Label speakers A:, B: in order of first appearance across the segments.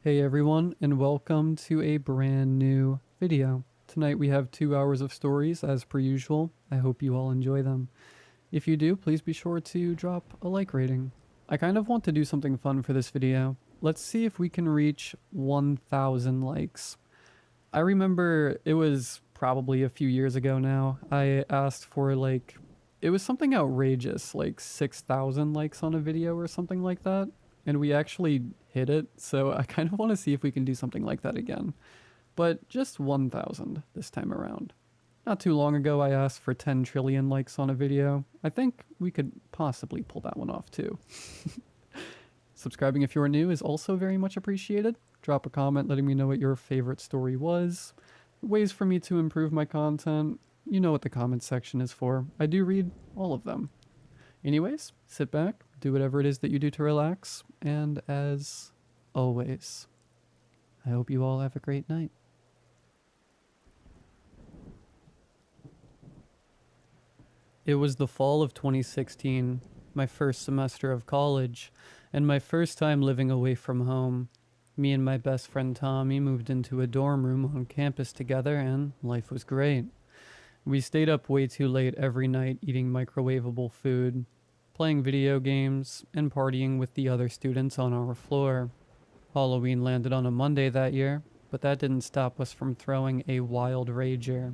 A: Hey everyone, and welcome to a brand new video. Tonight we have 2 hours of stories as per usual. I hope you all enjoy them. If you do, please be sure to drop a like rating. I kind of want to do something fun for this video. Let's see if we can reach 1,000 likes. I remember it was probably a few years ago now. I asked for it was something outrageous, like 6,000 likes on a video or something like that. And we actually hit it, so I kind of want to see if we can do something like that again. But just 1,000 this time around. Not too long ago, I asked for 10 trillion likes on a video. I think we could possibly pull that one off too. Subscribing if you're new is also very much appreciated. Drop a comment letting me know what your favorite story was. Ways for me to improve my content. You know what the comment section is for. I do read all of them. Anyways, sit back, do whatever it is that you do to relax, and as always, I hope you all have a great night. It was the fall of 2016, my first semester of college, and my first time living away from home. Me and my best friend Tommy moved into a dorm room on campus together, and life was great. We stayed up way too late every night eating microwavable food, playing video games, and partying with the other students on our floor. Halloween landed on a Monday that year, but that didn't stop us from throwing a wild rager.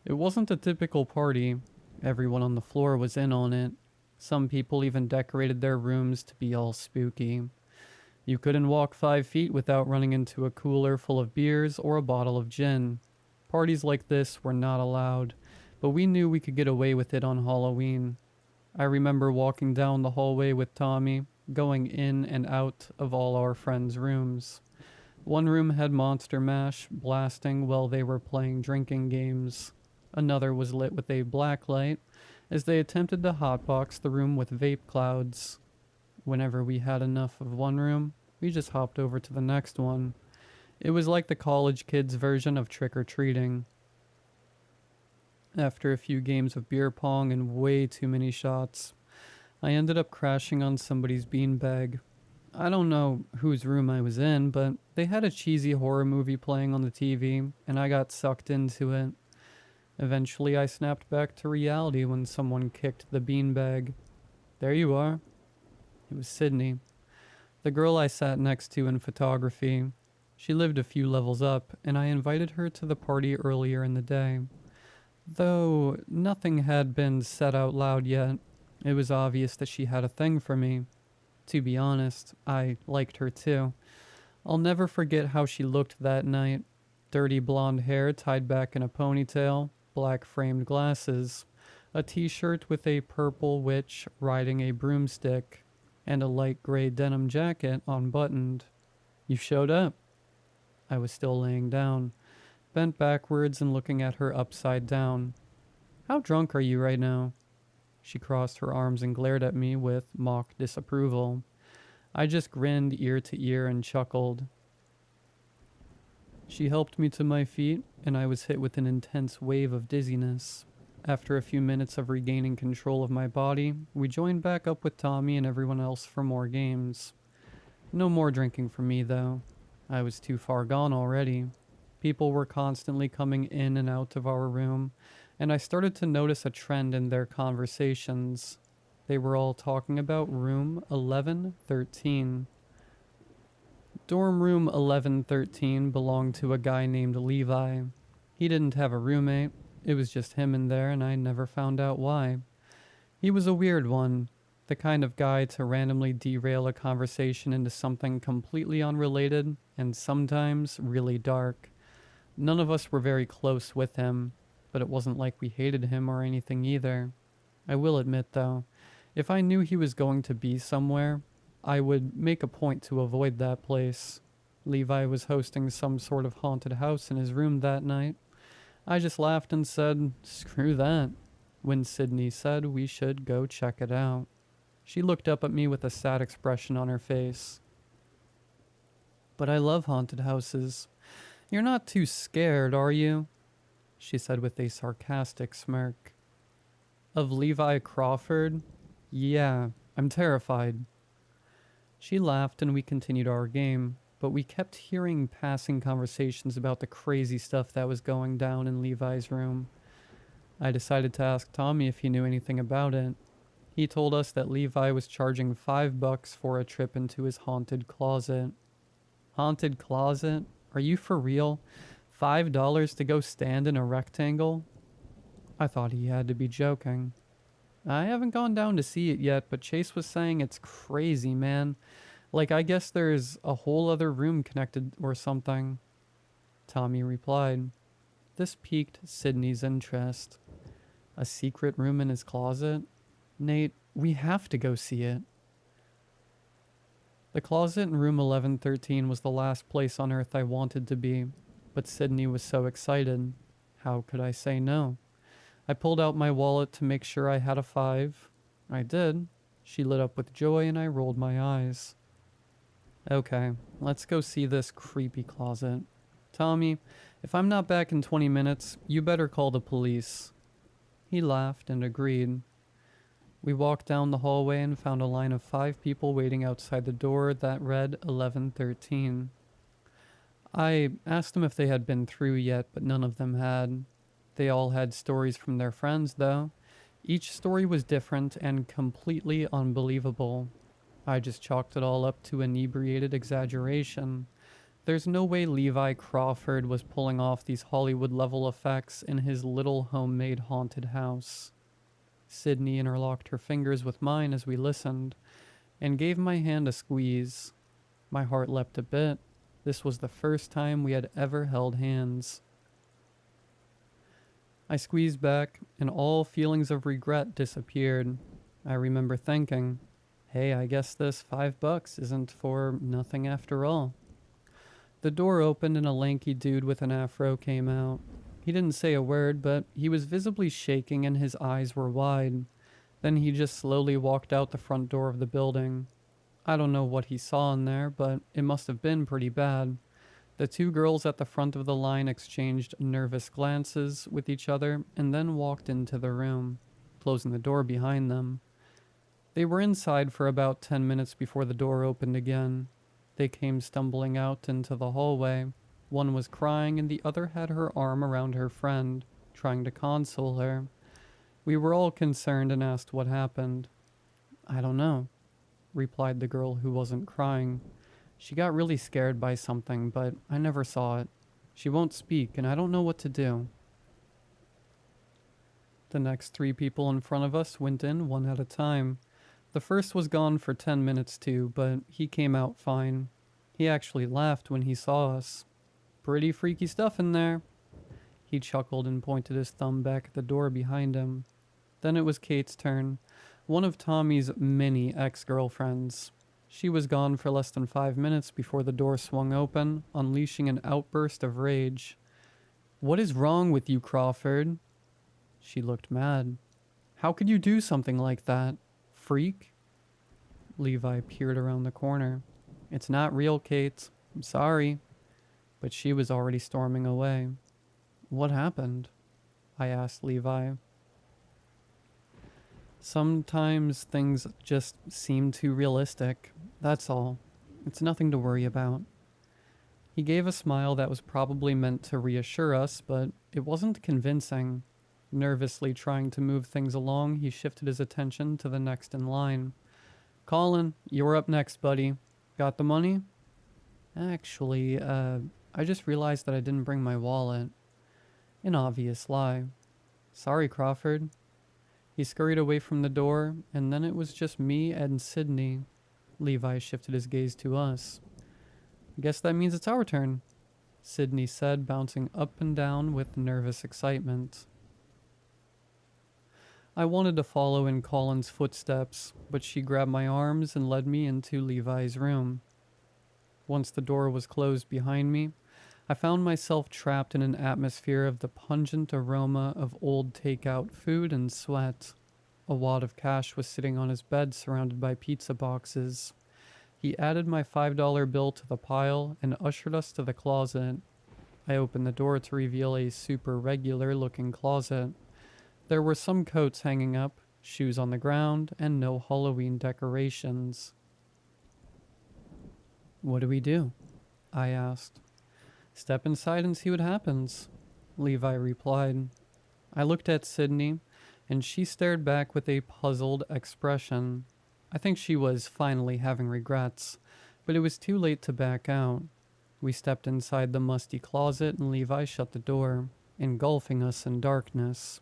A: It wasn't a typical party. Everyone on the floor was in on it. Some people even decorated their rooms to be all spooky. You couldn't walk 5 feet without running into a cooler full of beers or a bottle of gin. Parties like this were not allowed, but we knew we could get away with it on Halloween. I remember walking down the hallway with Tommy, going in and out of all our friends' rooms. One room had Monster Mash blasting while they were playing drinking games. Another was lit with a black light as they attempted to hotbox the room with vape clouds. Whenever we had enough of one room, we just hopped over to the next one. It was like the college kids' version of trick-or-treating. After a few games of beer pong and way too many shots, I ended up crashing on somebody's beanbag. I don't know whose room I was in, but they had a cheesy horror movie playing on the TV, and I got sucked into it. Eventually, I snapped back to reality when someone kicked the beanbag. There you are. It was Sydney, the girl I sat next to in photography. She lived a few levels up, and I invited her to the party earlier in the day. Though nothing had been said out loud yet, it was obvious that she had a thing for me. To be honest, I liked her too. I'll never forget how she looked that night. Dirty blonde hair tied back in a ponytail, black framed glasses, a t-shirt with a purple witch riding a broomstick, and a light gray denim jacket unbuttoned. You showed up. I was still laying down, bent backwards and looking at her upside down. How drunk are you right now? She crossed her arms and glared at me with mock disapproval. I just grinned ear to ear and chuckled. She helped me to my feet, and I was hit with an intense wave of dizziness. After a few minutes of regaining control of my body, we joined back up with Tommy and everyone else for more games. No more drinking for me, though. I was too far gone already. People were constantly coming in and out of our room, and I started to notice a trend in their conversations. They were all talking about room 1113. Dorm room 1113 belonged to a guy named Levi. He didn't have a roommate. It was just him in there, and I never found out why. He was a weird one, the kind of guy to randomly derail a conversation into something completely unrelated and sometimes really dark. None of us were very close with him, but it wasn't like we hated him or anything either. I will admit, though, if I knew he was going to be somewhere, I would make a point to avoid that place. Levi was hosting some sort of haunted house in his room that night. I just laughed and said, "Screw that," when Sydney said we should go check it out. She looked up at me with a sad expression on her face. "But I love haunted houses. You're not too scared, are you?" she said with a sarcastic smirk. "Of Levi Crawford? Yeah, I'm terrified." She laughed and we continued our game. but we kept hearing passing conversations about the crazy stuff that was going down in Levi's room. I decided to ask Tommy if he knew anything about it. He told us that Levi was charging $5 for a trip into his haunted closet. Haunted closet? Are you for real? $5 to go stand in a rectangle? I thought he had to be joking. I haven't gone down to see it yet, but Chase was saying it's crazy, man. Like, I guess there's a whole other room connected or something. Tommy replied. This piqued Sydney's interest. A secret room in his closet? Nate, we have to go see it. The closet in room 1113 was the last place on Earth I wanted to be, but Sydney was so excited. How could I say no? I pulled out my wallet to make sure I had a 5. I did. She lit up with joy and I rolled my eyes. Okay, let's go see this creepy closet. Tommy, if I'm not back in 20 minutes, you better call the police. He laughed and agreed. We walked down the hallway and found a line of 5 people waiting outside the door that read 1113. I asked them if they had been through yet, but none of them had. They all had stories from their friends, though. Each story was different and completely unbelievable. I just chalked it all up to inebriated exaggeration. There's no way Levi Crawford was pulling off these Hollywood-level effects in his little homemade haunted house. Sydney interlocked her fingers with mine as we listened, and gave my hand a squeeze. My heart leapt a bit. This was the first time we had ever held hands. I squeezed back, and all feelings of regret disappeared. I remember thinking, hey, I guess this $5 isn't for nothing after all. The door opened and a lanky dude with an afro came out. He didn't say a word, but he was visibly shaking and his eyes were wide. Then he just slowly walked out the front door of the building. I don't know what he saw in there, but it must have been pretty bad. The 2 girls at the front of the line exchanged nervous glances with each other and then walked into the room, closing the door behind them. They were inside for about 10 minutes before the door opened again. They came stumbling out into the hallway. One was crying and the other had her arm around her friend, trying to console her. We were all concerned and asked what happened. I don't know, replied the girl who wasn't crying. She got really scared by something, but I never saw it. She won't speak and I don't know what to do. The next 3 people in front of us went in one at a time. The first was gone for 10 minutes too, but he came out fine. He actually laughed when he saw us. Pretty freaky stuff in there. He chuckled and pointed his thumb back at the door behind him. Then it was Kate's turn, one of Tommy's many ex-girlfriends. She was gone for less than 5 minutes before the door swung open, unleashing an outburst of rage. What is wrong with you, Crawford? She looked mad. How could you do something like that? Freak? Levi peered around the corner. It's not real, Kate. I'm sorry. But she was already storming away. What happened? I asked Levi. Sometimes things just seem too realistic. That's all. It's nothing to worry about. He gave a smile that was probably meant to reassure us, but it wasn't convincing. Nervously trying to move things along, he shifted his attention to the next in line. Colin, you're up next, buddy. Got the money? Actually, I just realized that I didn't bring my wallet. An obvious lie. Sorry, Crawford. He scurried away from the door, and then it was just me and Sydney. Levi shifted his gaze to us. Guess that means it's our turn, Sydney said, bouncing up and down with nervous excitement. I wanted to follow in Colin's footsteps, but she grabbed my arms and led me into Levi's room. Once the door was closed behind me, I found myself trapped in an atmosphere of the pungent aroma of old takeout food and sweat. A wad of cash was sitting on his bed surrounded by pizza boxes. He added my $5 bill to the pile and ushered us to the closet. I opened the door to reveal a super regular looking closet. There were some coats hanging up, shoes on the ground, and no Halloween decorations. What do we do? I asked. Step inside and see what happens, Levi replied. I looked at Sydney, and she stared back with a puzzled expression. I think she was finally having regrets, but it was too late to back out. We stepped inside the musty closet, and Levi shut the door, engulfing us in darkness.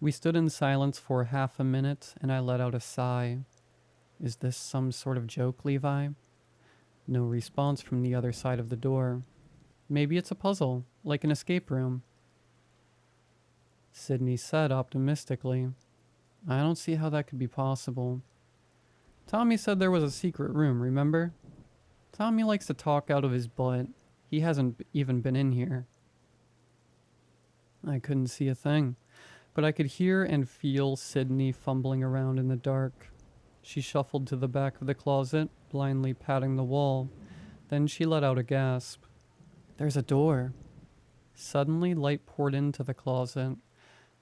A: We stood in silence for half a minute, and I let out a sigh. Is this some sort of joke, Levi? No response from the other side of the door. Maybe it's a puzzle, like an escape room. Sydney said optimistically. I don't see how that could be possible. Tommy said there was a secret room, remember? Tommy likes to talk out of his butt. He hasn't even been in here. I couldn't see a thing, but I could hear and feel Sydney fumbling around in the dark. She shuffled to the back of the closet, blindly patting the wall. Then she let out a gasp. There's a door. Suddenly, light poured into the closet.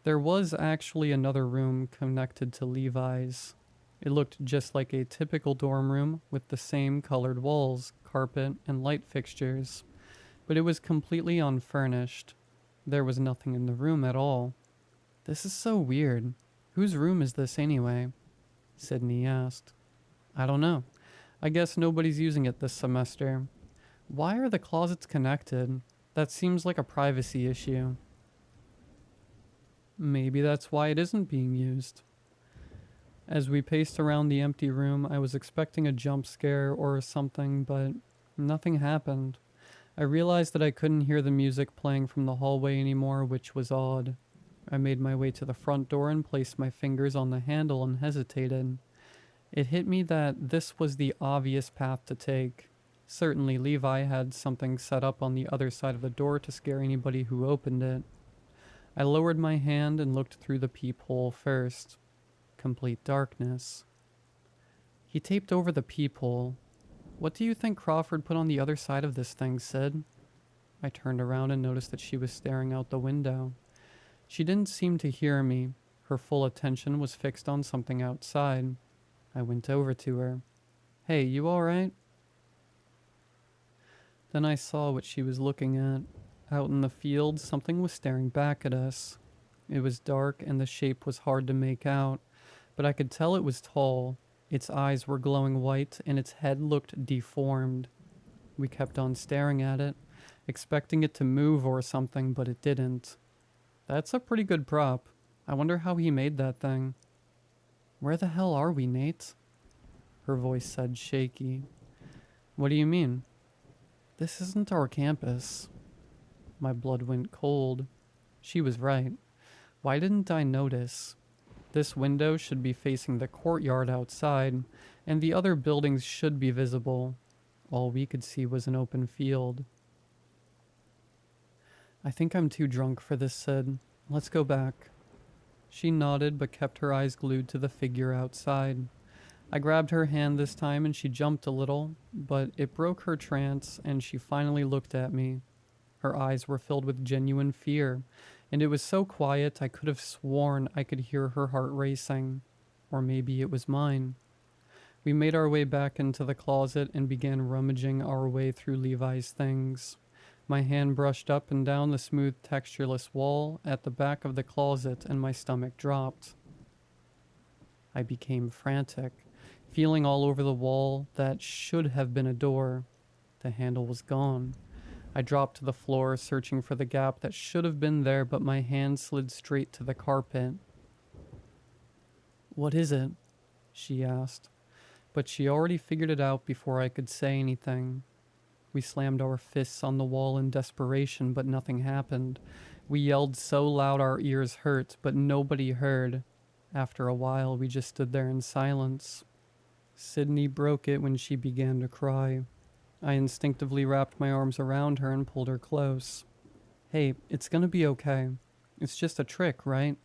A: There was actually another room connected to Levi's. It looked just like a typical dorm room with the same colored walls, carpet, and light fixtures. But it was completely unfurnished. There was nothing in the room at all. This is so weird. Whose room is this anyway? Sydney asked. I don't know. I guess nobody's using it this semester. Why are the closets connected? That seems like a privacy issue. Maybe that's why it isn't being used. As we paced around the empty room, I was expecting a jump scare or something, but nothing happened. I realized that I couldn't hear the music playing from the hallway anymore, which was odd. I made my way to the front door and placed my fingers on the handle and hesitated. It hit me that this was the obvious path to take. Certainly Levi had something set up on the other side of the door to scare anybody who opened it. I lowered my hand and looked through the peephole first. Complete darkness. He taped over the peephole. What do you think Crawford put on the other side of this thing, Sid? I turned around and noticed that she was staring out the window. She didn't seem to hear me. Her full attention was fixed on something outside. I went over to her. Hey, you alright? Then I saw what she was looking at. Out in the field, something was staring back at us. It was dark and the shape was hard to make out, but I could tell it was tall. Its eyes were glowing white and its head looked deformed. We kept on staring at it, expecting it to move or something, but it didn't. That's a pretty good prop. I wonder how he made that thing. Where the hell are we, Nate? Her voice said shaky. What do you mean? This isn't our campus. My blood went cold. She was right. Why didn't I notice? This window should be facing the courtyard outside, and the other buildings should be visible. All we could see was an open field. I think I'm too drunk for this, Sid. Let's go back. She nodded but kept her eyes glued to the figure outside. I grabbed her hand this time and she jumped a little, but it broke her trance and she finally looked at me. Her eyes were filled with genuine fear, and it was so quiet I could have sworn I could hear her heart racing. Or maybe it was mine. We made our way back into the closet and began rummaging our way through Levi's things. My hand brushed up and down the smooth, textureless wall at the back of the closet and my stomach dropped. I became frantic, feeling all over the wall that should have been a door. The handle was gone. I dropped to the floor, searching for the gap that should have been there, but my hand slid straight to the carpet. What is it? She asked, but she already figured it out before I could say anything. We slammed our fists on the wall in desperation, but nothing happened. We yelled so loud our ears hurt, but nobody heard. After a while, we just stood there in silence. Sydney broke it when she began to cry. I instinctively wrapped my arms around her and pulled her close. Hey, it's gonna be okay. It's just a trick, right?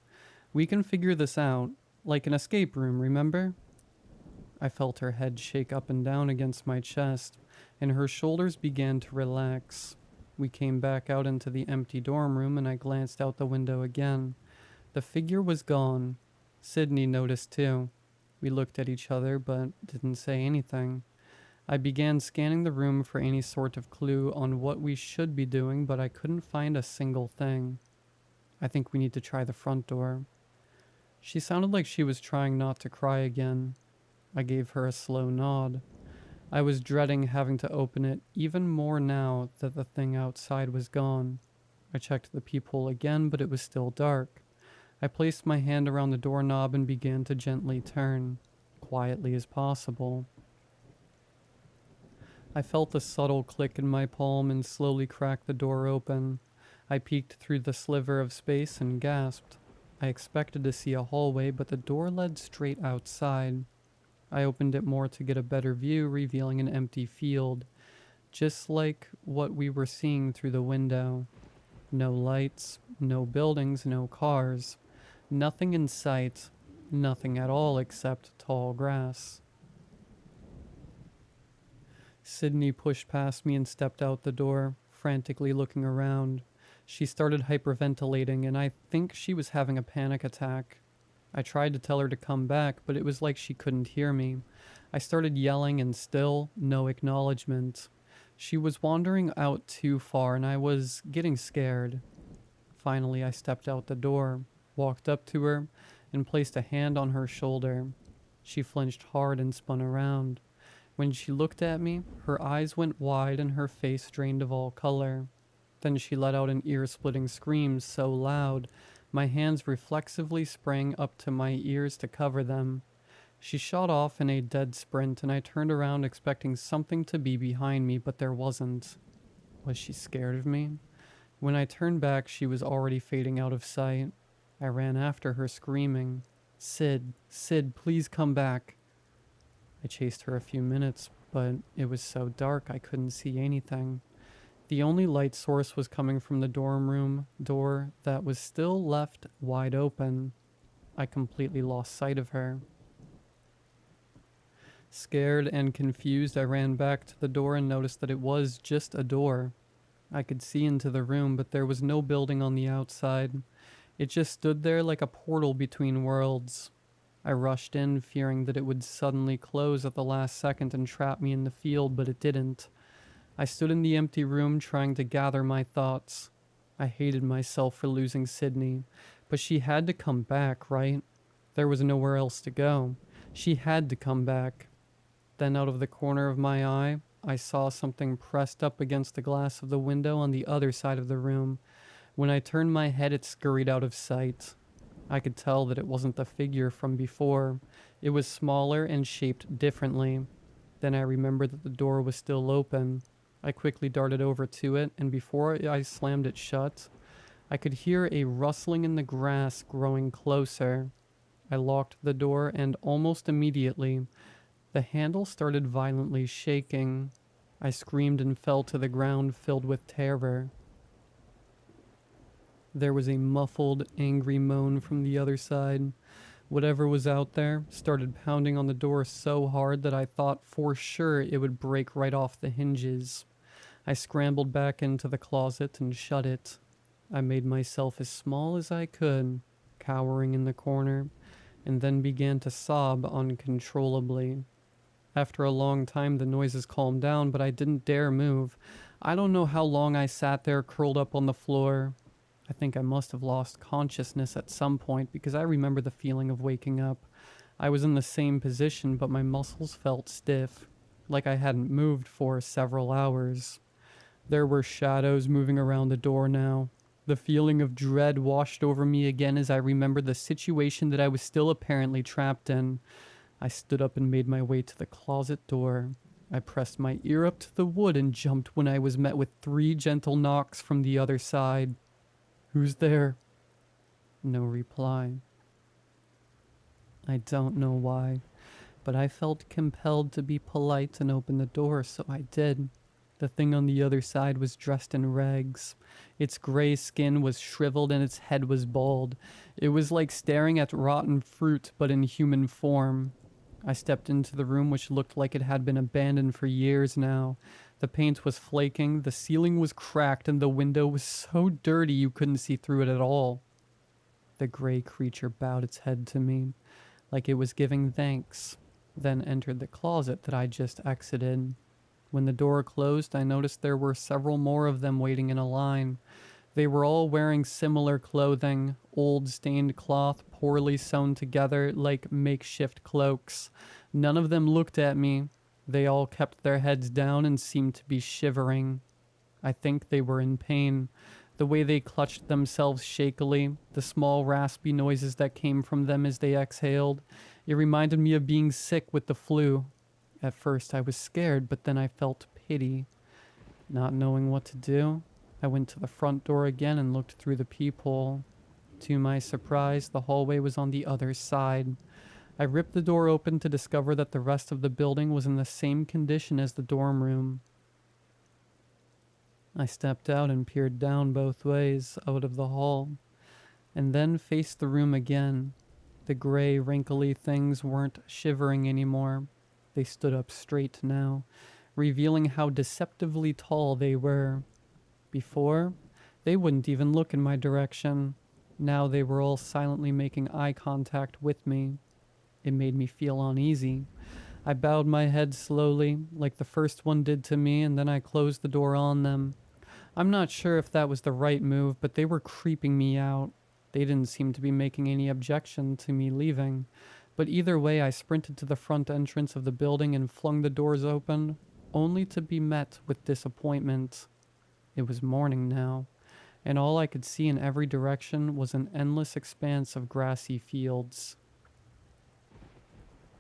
A: We can figure this out. Like an escape room, remember? I felt her head shake up and down against my chest, and her shoulders began to relax. We came back out into the empty dorm room and I glanced out the window again. The figure was gone. Sydney noticed too. We looked at each other but didn't say anything. I began scanning the room for any sort of clue on what we should be doing, but I couldn't find a single thing. I think we need to try the front door. She sounded like she was trying not to cry again. I gave her a slow nod. I was dreading having to open it even more now that the thing outside was gone. I checked the peephole again, but it was still dark. I placed my hand around the doorknob and began to gently turn, quietly as possible. I felt a subtle click in my palm and slowly cracked the door open. I peeked through the sliver of space and gasped. I expected to see a hallway, but the door led straight outside. I opened it more to get a better view, revealing an empty field, just like what we were seeing through the window. No lights, no buildings, no cars. Nothing in sight, nothing at all except tall grass. Sydney pushed past me and stepped out the door, frantically looking around. She started hyperventilating, and I think she was having a panic attack. I tried to tell her to come back, but it was like she couldn't hear me. I started yelling, and still no acknowledgement. She was wandering out too far, and I was getting scared. Finally, I stepped out the door, walked up to her, and placed a hand on her shoulder. She flinched hard and spun around. When she looked at me, her eyes went wide and her face drained of all color. Then she let out an ear-splitting scream so loud, my hands reflexively sprang up to my ears to cover them. She shot off in a dead sprint, and I turned around expecting something to be behind me, but there wasn't. Was she scared of me? When I turned back, she was already fading out of sight. I ran after her, screaming, "Sid, Sid, please come back." I chased her a few minutes, but it was so dark I couldn't see anything. The only light source was coming from the dorm room door that was still left wide open. I completely lost sight of her. Scared and confused, I ran back to the door and noticed that it was just a door. I could see into the room, but there was no building on the outside. It just stood there like a portal between worlds. I rushed in, fearing that it would suddenly close at the last second and trap me in the field, but it didn't. I stood in the empty room trying to gather my thoughts. I hated myself for losing Sydney, but she had to come back, right? There was nowhere else to go. She had to come back. Then out of the corner of my eye, I saw something pressed up against the glass of the window on the other side of the room. When I turned my head, it scurried out of sight. I could tell that it wasn't the figure from before. It was smaller and shaped differently. Then I remembered that the door was still open. I quickly darted over to it, and before I slammed it shut, I could hear a rustling in the grass growing closer. I locked the door, and almost immediately, the handle started violently shaking. I screamed and fell to the ground, filled with terror. There was a muffled, angry moan from the other side. Whatever was out there started pounding on the door so hard that I thought for sure it would break right off the hinges. I scrambled back into the closet and shut it. I made myself as small as I could, cowering in the corner, and then began to sob uncontrollably. After a long time, the noises calmed down, but I didn't dare move. I don't know how long I sat there curled up on the floor. I think I must have lost consciousness at some point because I remember the feeling of waking up. I was in the same position, but my muscles felt stiff, like I hadn't moved for several hours. There were shadows moving around the door now. The feeling of dread washed over me again as I remembered the situation that I was still apparently trapped in. I stood up and made my way to the closet door. I pressed my ear up to the wood and jumped when I was met with 3 gentle knocks from the other side. "Who's there?" No reply. I don't know why, but I felt compelled to be polite and open the door, so I did. The thing on the other side was dressed in rags. Its gray skin was shriveled and its head was bald. It was like staring at rotten fruit, but in human form. I stepped into the room, which looked like it had been abandoned for years now. The paint was flaking, the ceiling was cracked, and the window was so dirty you couldn't see through it at all. The gray creature bowed its head to me, like it was giving thanks, then entered the closet that I just exited. When the door closed, I noticed there were several more of them waiting in a line. They were all wearing similar clothing, old stained cloth poorly sewn together like makeshift cloaks. None of them looked at me. They all kept their heads down and seemed to be shivering. I think they were in pain. The way they clutched themselves shakily, the small raspy noises that came from them as they exhaled, it reminded me of being sick with the flu. At first I was scared, but then I felt pity. Not knowing what to do, I went to the front door again and looked through the peephole. To my surprise, the hallway was on the other side. I ripped the door open to discover that the rest of the building was in the same condition as the dorm room. I stepped out and peered down both ways out of the hall, and then faced the room again. The gray, wrinkly things weren't shivering anymore. They stood up straight now, revealing how deceptively tall they were. Before, they wouldn't even look in my direction. Now they were all silently making eye contact with me. It made me feel uneasy. I bowed my head slowly, like the first one did to me, and then I closed the door on them. I'm not sure if that was the right move, but they were creeping me out. They didn't seem to be making any objection to me leaving. But either way, I sprinted to the front entrance of the building and flung the doors open, only to be met with disappointment. It was morning now, and all I could see in every direction was an endless expanse of grassy fields.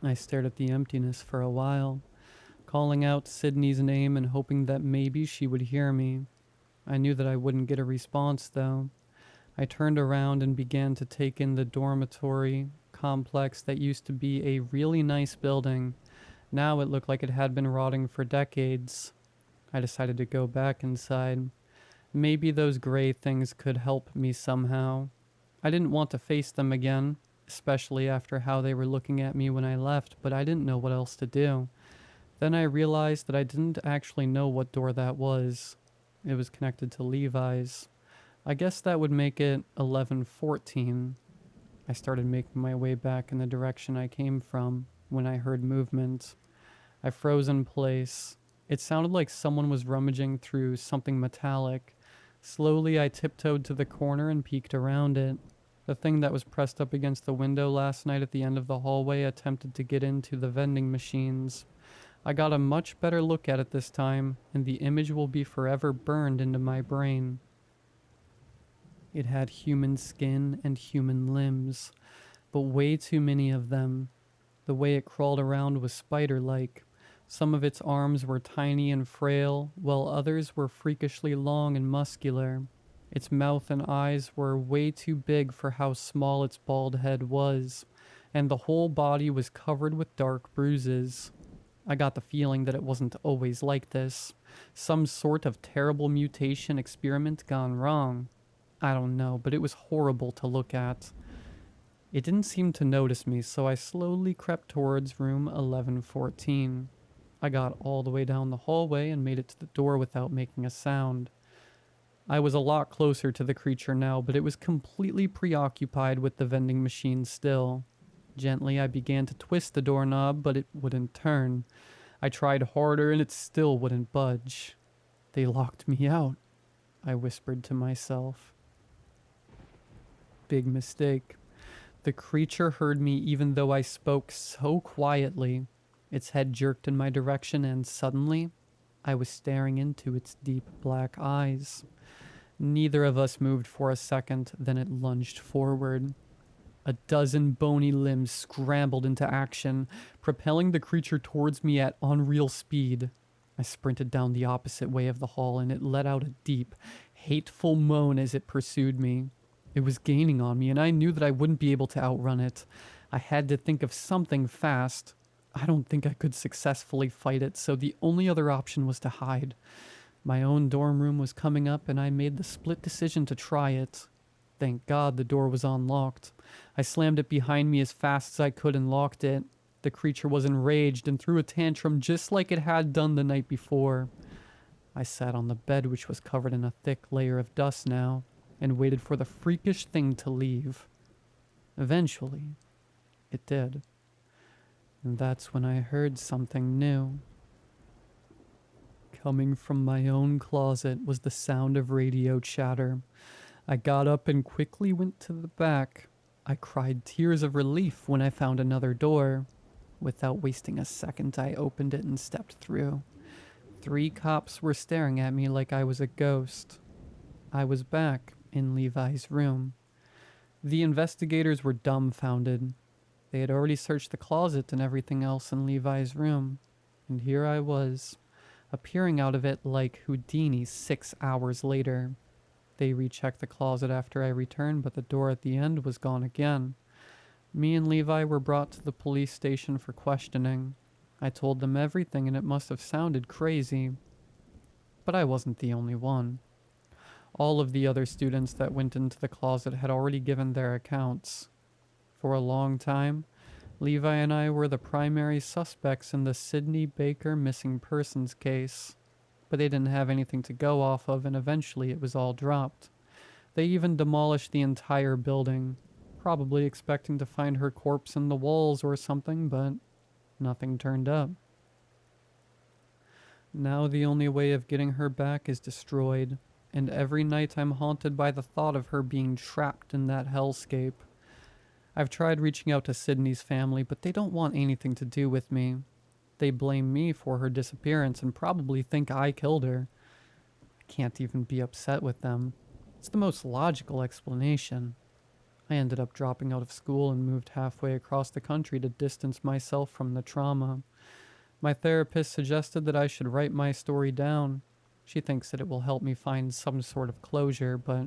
A: I stared at the emptiness for a while, calling out Sydney's name and hoping that maybe she would hear me. I knew that I wouldn't get a response, though. I turned around and began to take in the dormitory complex that used to be a really nice building. Now it looked like it had been rotting for decades. I decided to go back inside. Maybe those gray things could help me somehow. I didn't want to face them again, especially after how they were looking at me when I left, but I didn't know what else to do. Then I realized that I didn't actually know what door that was. It was connected to Levi's. I guess that would make it 1114. I started making my way back in the direction I came from when I heard movement. I froze in place. It sounded like someone was rummaging through something metallic. Slowly, I tiptoed to the corner and peeked around it. The thing that was pressed up against the window last night at the end of the hallway attempted to get into the vending machines. I got a much better look at it this time, and the image will be forever burned into my brain. It had human skin and human limbs, but way too many of them. The way it crawled around was spider-like. Some of its arms were tiny and frail, while others were freakishly long and muscular. Its mouth and eyes were way too big for how small its bald head was, and the whole body was covered with dark bruises. I got the feeling that it wasn't always like this. Some sort of terrible mutation experiment gone wrong. I don't know, but it was horrible to look at. It didn't seem to notice me, so I slowly crept towards room 1114. I got all the way down the hallway and made it to the door without making a sound. I was a lot closer to the creature now, but it was completely preoccupied with the vending machine still. Gently, I began to twist the doorknob, but it wouldn't turn. I tried harder, and it still wouldn't budge. They locked me out, I whispered to myself. Big mistake. The creature heard me even though I spoke so quietly. Its head jerked in my direction, and suddenly, I was staring into its deep black eyes. Neither of us moved for a second, then it lunged forward. A dozen bony limbs scrambled into action, propelling the creature towards me at unreal speed. I sprinted down the opposite way of the hall, and it let out a deep, hateful moan as it pursued me. It was gaining on me, and I knew that I wouldn't be able to outrun it. I had to think of something fast. I don't think I could successfully fight it, so the only other option was to hide. My own dorm room was coming up, and I made the split decision to try it. Thank God the door was unlocked. I slammed it behind me as fast as I could and locked it. The creature was enraged and threw a tantrum just like it had done the night before. I sat on the bed, which was covered in a thick layer of dust now, and waited for the freakish thing to leave. Eventually, it did. And that's when I heard something new. Coming from my own closet was the sound of radio chatter. I got up and quickly went to the back. I cried tears of relief when I found another door. Without wasting a second, I opened it and stepped through. 3 cops were staring at me like I was a ghost. I was back in Levi's room. The investigators were dumbfounded. They had already searched the closet and everything else in Levi's room. And here I was, appearing out of it like Houdini 6 hours later. They rechecked the closet after I returned, but the door at the end was gone again. Me and Levi were brought to the police station for questioning. I told them everything and it must have sounded crazy. But I wasn't the only one. All of the other students that went into the closet had already given their accounts. For a long time, Levi and I were the primary suspects in the Sydney Baker missing persons case. But they didn't have anything to go off of and eventually it was all dropped. They even demolished the entire building, probably expecting to find her corpse in the walls or something, but nothing turned up. Now the only way of getting her back is destroyed, and every night I'm haunted by the thought of her being trapped in that hellscape. I've tried reaching out to Sydney's family, but they don't want anything to do with me. They blame me for her disappearance and probably think I killed her. I can't even be upset with them. It's the most logical explanation. I ended up dropping out of school and moved halfway across the country to distance myself from the trauma. My therapist suggested that I should write my story down. She thinks that it will help me find some sort of closure, but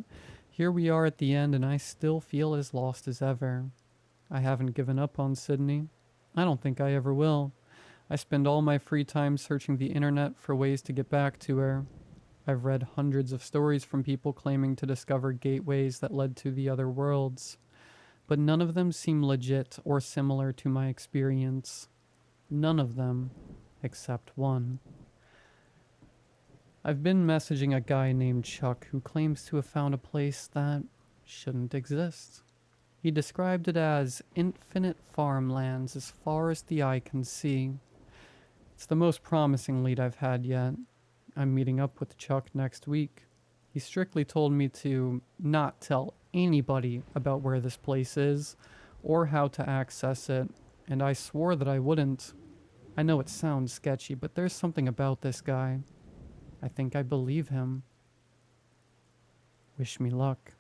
A: here we are at the end and I still feel as lost as ever. I haven't given up on Sydney. I don't think I ever will. I spend all my free time searching the internet for ways to get back to her. I've read hundreds of stories from people claiming to discover gateways that led to the other worlds, but none of them seem legit or similar to my experience. None of them, except one. I've been messaging a guy named Chuck who claims to have found a place that shouldn't exist. He described it as infinite farmlands as far as the eye can see. It's the most promising lead I've had yet. I'm meeting up with Chuck next week. He strictly told me to not tell anybody about where this place is or how to access it, and I swore that I wouldn't. I know it sounds sketchy, but there's something about this guy. I think I believe him. Wish me luck.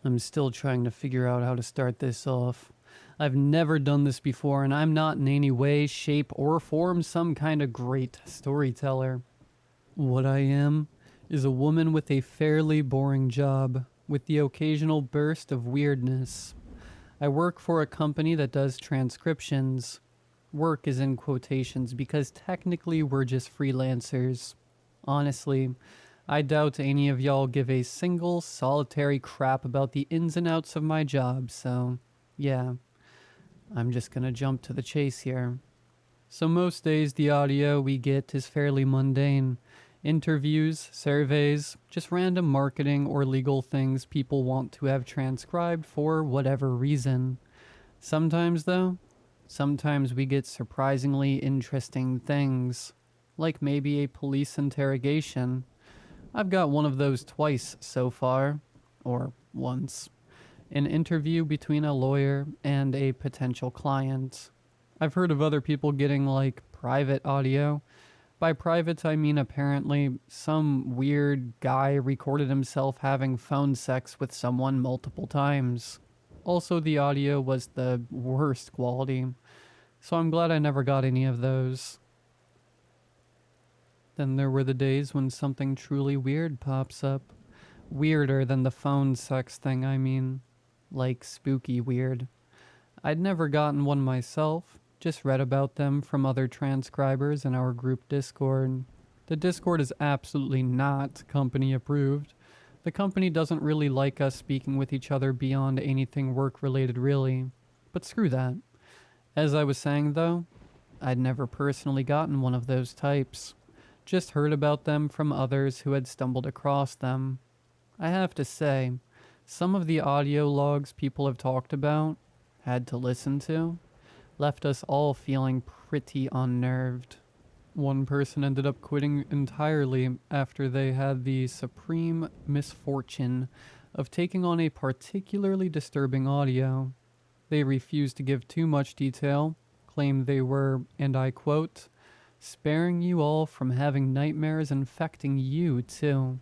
A: I'm still trying to figure out how to start this off. I've never done this before, and I'm not in any way, shape, or form some kind of great storyteller. What I am is a woman with a fairly boring job, with the occasional burst of weirdness. I work for a company that does transcriptions. Work is in quotations because technically we're just freelancers. Honestly, I doubt any of y'all give a single solitary crap about the ins and outs of my job, so yeah, I'm just gonna jump to the chase here. So most days the audio we get is fairly mundane. Interviews, surveys, just random marketing or legal things people want to have transcribed for whatever reason. Sometimes we get surprisingly interesting things, like maybe a police interrogation. I've got one of those twice so far, or once. An interview between a lawyer and a potential client. I've heard of other people getting like private audio. By private, I mean apparently some weird guy recorded himself having phone sex with someone multiple times. Also, the audio was the worst quality, so I'm glad I never got any of those. Then there were the days when something truly weird pops up. Weirder than the phone sex thing, I mean. Like spooky weird. I'd never gotten one myself, just read about them from other transcribers in our group Discord. The Discord is absolutely not company approved. The company doesn't really like us speaking with each other beyond anything work related really. But screw that. As I was saying though, I'd never personally gotten one of those types. Just heard about them from others who had stumbled across them. I have to say, Some of the audio logs people have talked about, had to listen to, left us all feeling pretty unnerved. One person ended up quitting entirely after they had the supreme misfortune of taking on a particularly disturbing audio. They refused to give too much detail, claimed they were, and I quote, sparing you all from having nightmares infecting you too.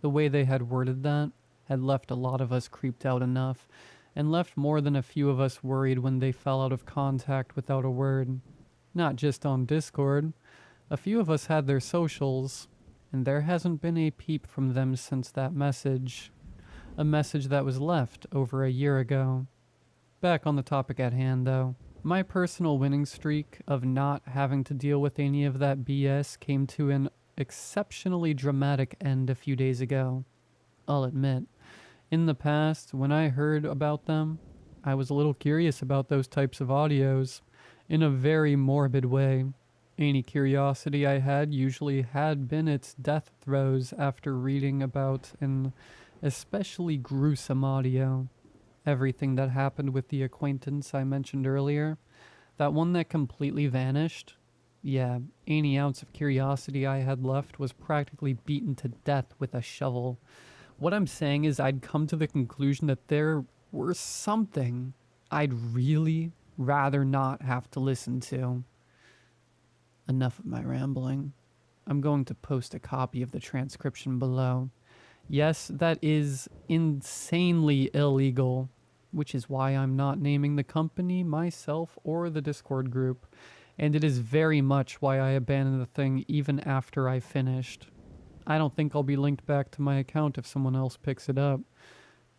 A: The way they had worded that had left a lot of us creeped out enough, and left more than a few of us worried when they fell out of contact without a word. Not just on Discord. A few of us had their socials, and there hasn't been a peep from them since that message. A message that was left over a year ago. Back on the topic at hand, though. My personal winning streak of not having to deal with any of that BS came to an exceptionally dramatic end a few days ago. I'll admit, in the past, when I heard about them, I was a little curious about those types of audios, in a very morbid way. Any curiosity I had usually had been its death throes after reading about an especially gruesome audio. Everything that happened with the acquaintance I mentioned earlier, that one that completely vanished, yeah, any ounce of curiosity I had left was practically beaten to death with a shovel. What I'm saying is I'd come to the conclusion that there were something I'd really rather not have to listen to. Enough of my rambling. I'm going to post a copy of the transcription below. Yes, that is insanely illegal, which is why I'm not naming the company, myself, or the Discord group, and it is very much why I abandoned the thing even after I finished. I don't think I'll be linked back to my account if someone else picks it up.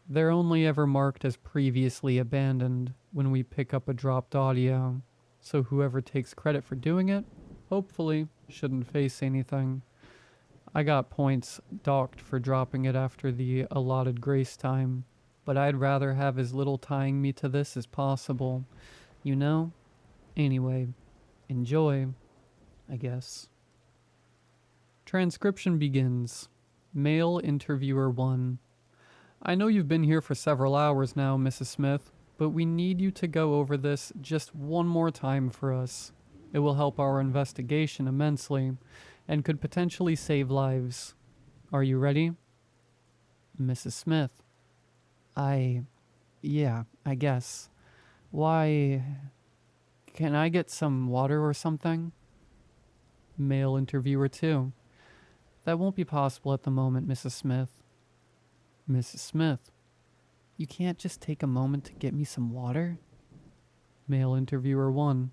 A: They're only ever marked as previously abandoned when we pick up a dropped audio, so whoever takes credit for doing it, hopefully, shouldn't face anything. I got points docked for dropping it after the allotted grace time, but I'd rather have as little tying me to this as possible. You know? Anyway, enjoy, I guess. Transcription begins. Male interviewer 1. I know you've been here for several hours now, Mrs. Smith, but we need you to go over this just one more time for us. It will help our investigation immensely, and could potentially save lives. Are you ready? Mrs. Smith. Yeah, I guess. Why, can I get some water or something? Male interviewer 2. That won't be possible at the moment, Mrs. Smith. Mrs. Smith. You can't just take a moment to get me some water? Male interviewer 1.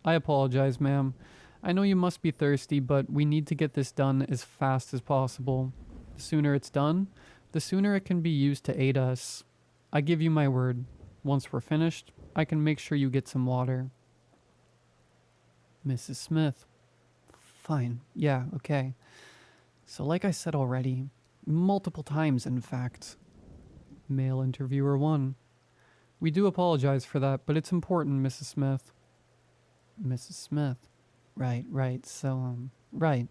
A: I apologize, ma'am. I know you must be thirsty, but we need to get this done as fast as possible. The sooner it's done, the sooner it can be used to aid us. I give you my word. Once we're finished, I can make sure you get some water. Mrs. Smith. Fine. Yeah, okay. So like I said already, multiple times in fact. Male interviewer 1. We do apologize for that, but it's important, Mrs. Smith. Mrs. Smith. Right. So, right.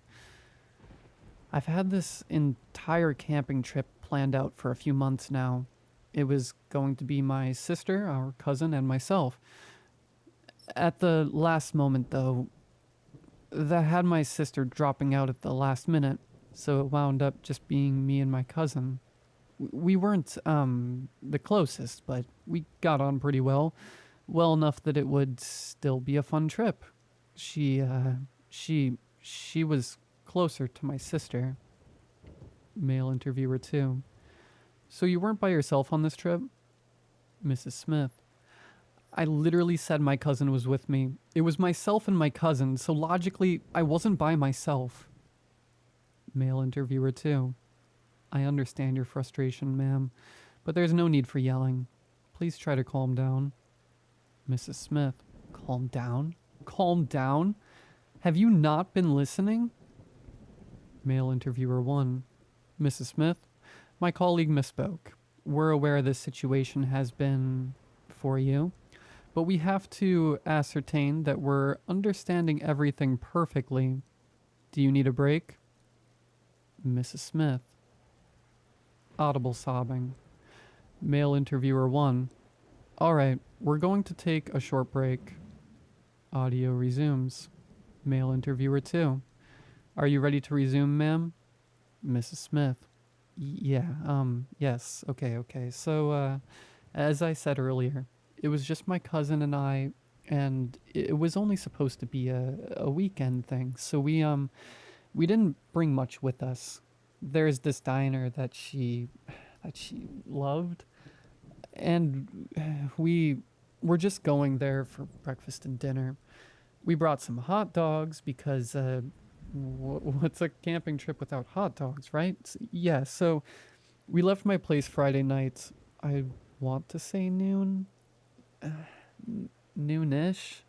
A: I've had this entire camping trip planned out for a few months now. It was going to be my sister, our cousin, and myself. At the last moment, though, that had my sister dropping out at the last minute, so it wound up just being me and my cousin. We weren't, the closest, but we got on pretty well. Well enough that it would still be a fun trip. She was closer to my sister. Male interviewer 2. So you weren't by yourself on this trip? Mrs. Smith. I literally said my cousin was with me. It was myself and my cousin, so logically, I wasn't by myself. Male interviewer 2. I understand your frustration, ma'am, but there's no need for yelling. Please try to calm down. Mrs. Smith. Calm down? Calm down? Have you not been listening? Male interviewer 1. Mrs. Smith, my colleague misspoke. We're aware this situation has been for you, but we have to ascertain that we're understanding everything perfectly. Do you need a break? Mrs. Smith. Audible sobbing. Male interviewer 1. Alright, we're going to take a short break. Audio resumes. Male interviewer 2. Are you ready to resume, ma'am? Mrs. Smith. Yes. Okay. So, as I said earlier, it was just my cousin and I, and it was only supposed to be a weekend thing. So we didn't bring much with us. There's this diner that she loved, and we were just going there for breakfast and dinner. We brought some hot dogs because what's a camping trip without hot dogs, right? Yeah, so we left my place Friday night. I want to say noon, noonish.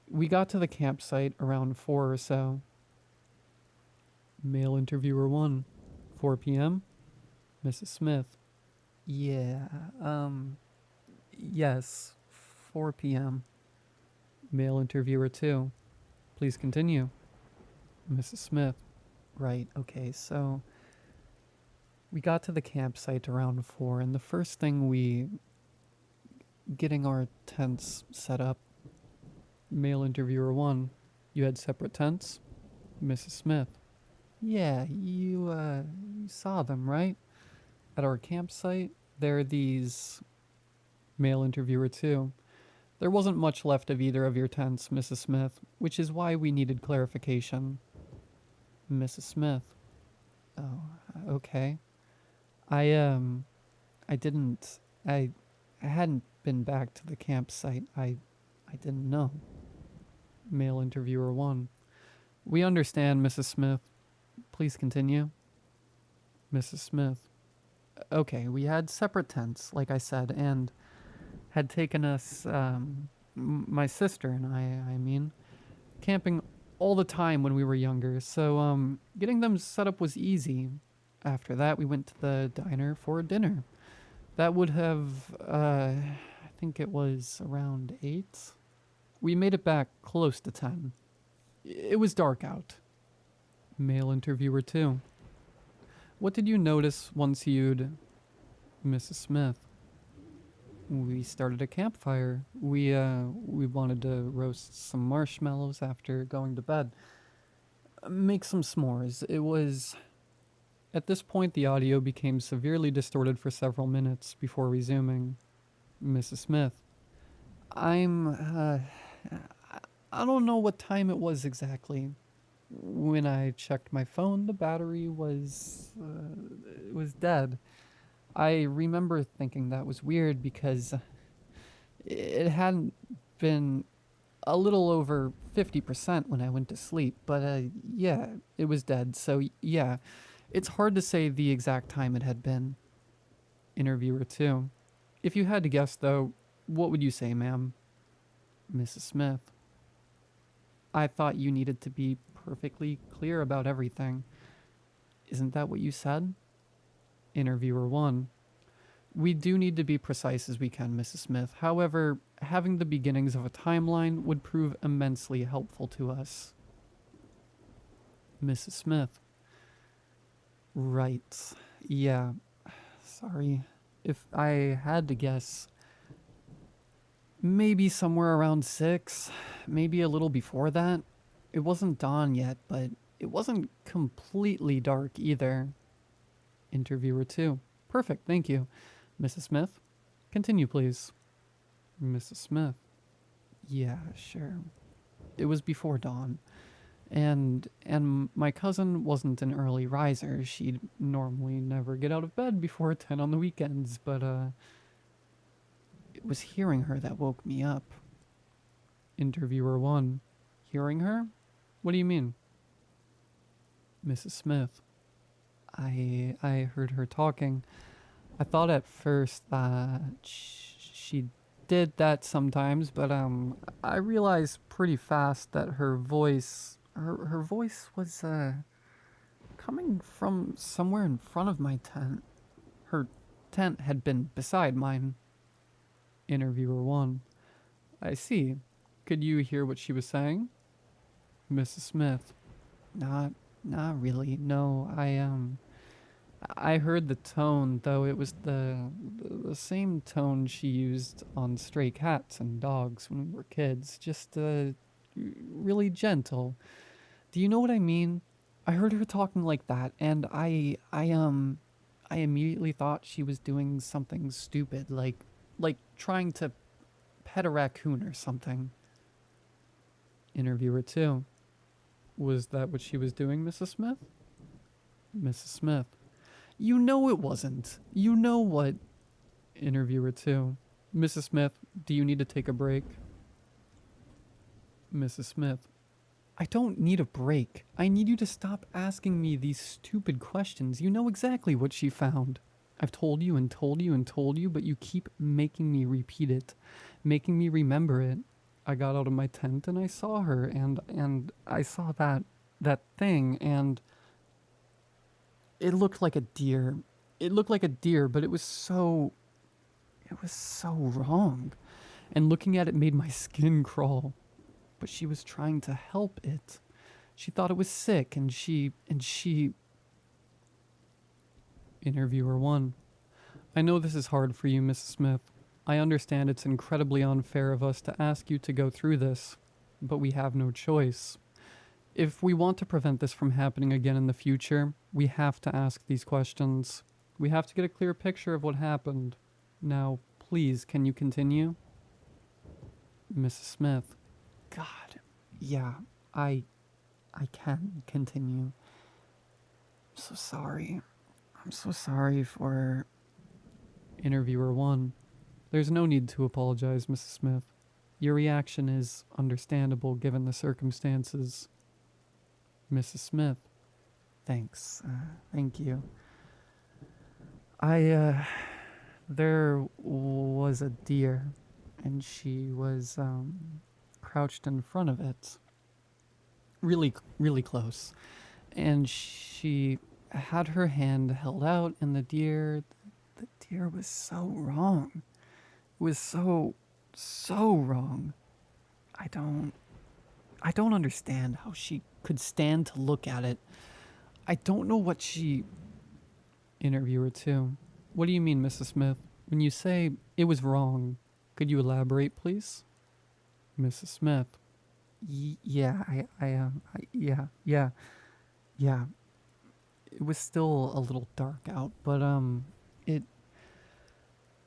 A: We got to the campsite around 4 or so. Male interviewer 1. 4 p.m. Mrs. Smith. Yeah, yes, 4 p.m. Male interviewer 2. Please continue. Mrs. Smith. Right, okay, so we got to the campsite around 4, and the first thing getting our tents set up. Male interviewer 1. You had separate tents? Mrs. Smith. Yeah, you saw them, right? At our campsite, there are these. Male interviewer 2. There wasn't much left of either of your tents, Mrs. Smith, which is why we needed clarification. Mrs. Smith. Oh, okay. I didn't. I hadn't been back to the campsite. I didn't know. Male interviewer 1. We understand, Mrs. Smith. Please continue. Mrs. Smith. Okay, we had separate tents, like I said, and had taken us, my sister and I mean, camping all the time when we were younger, so, getting them set up was easy. After that, we went to the diner for dinner. That would have, I think it was around 8. We made it back close to 10. It was dark out. Male interviewer 2. What did you notice once you'd... Mrs. Smith. We started a campfire. We wanted to roast some marshmallows after going to bed. Make some s'mores. It was... At this point, the audio became severely distorted for several minutes before resuming. Mrs. Smith. I don't know what time it was exactly. When I checked my phone, the battery was it was dead. I remember thinking that was weird because it hadn't been a little over 50% when I went to sleep, but yeah, it was dead. So yeah, it's hard to say the exact time it had been. Interviewer 2. If you had to guess though, what would you say, ma'am? Mrs. Smith. I thought you needed to be perfectly clear about everything. Isn't that what you said? Interviewer 1. We do need to be precise as we can, Mrs. Smith. However, having the beginnings of a timeline would prove immensely helpful to us. Mrs. Smith. Right. Yeah. Sorry. If I had to guess, maybe somewhere around 6, maybe a little before that. It wasn't dawn yet, but it wasn't completely dark either. Interviewer 2. Perfect, thank you. Mrs. Smith, continue please. Mrs. Smith. Yeah, sure. It was before dawn. And my cousin wasn't an early riser. She'd normally never get out of bed before 10 on the weekends, but it was hearing her that woke me up. Interviewer 1. Hearing her? What do you mean? Mrs. Smith. I heard her talking. I thought at first that she did that sometimes, but I realized pretty fast that her voice was coming from somewhere in front of my tent. Her tent had been beside mine. Interviewer 1. I see. Could you hear what she was saying? Mrs. Smith. Not really. No, I heard the tone, though it was the same tone she used on stray cats and dogs when we were kids. Just really gentle. Do you know what I mean? I heard her talking like that, and I immediately thought she was doing something stupid, like trying to pet a raccoon or something. Interviewer 2. Was that what she was doing, Mrs. Smith? Mrs. Smith. You know it wasn't. You know what? Interviewer 2. Mrs. Smith, do you need to take a break? Mrs. Smith. I don't need a break. I need you to stop asking me these stupid questions. You know exactly what she found. I've told you and told you and told you, but you keep making me repeat it, making me remember it. I got out of my tent and I saw her, and I saw that thing, and it looked like a deer. It looked like a deer, but it was so wrong. And looking at it made my skin crawl. But she was trying to help it. She thought it was sick, and she. Interviewer 1. I know this is hard for you, Mrs. Smith. I understand it's incredibly unfair of us to ask you to go through this, but we have no choice. If we want to prevent this from happening again in the future, we have to ask these questions. We have to get a clear picture of what happened. Now, please, can you continue? Mrs. Smith. God, yeah, I can continue. I'm so sorry. I'm so sorry for... Interviewer 1. There's no need to apologize, Mrs. Smith. Your reaction is understandable given the circumstances. Mrs. Smith. Thanks. Thank you. There was a deer, and she was, crouched in front of it. Really, really close. And she had her hand held out, and the deer was so wrong. It was so wrong. I don't understand how she could stand to look at it. I don't know what she... Interviewer 2. What do you mean, Mrs. Smith? When you say it was wrong, could you elaborate, please? Mrs. Smith. Yeah, yeah. It was still a little dark out, but,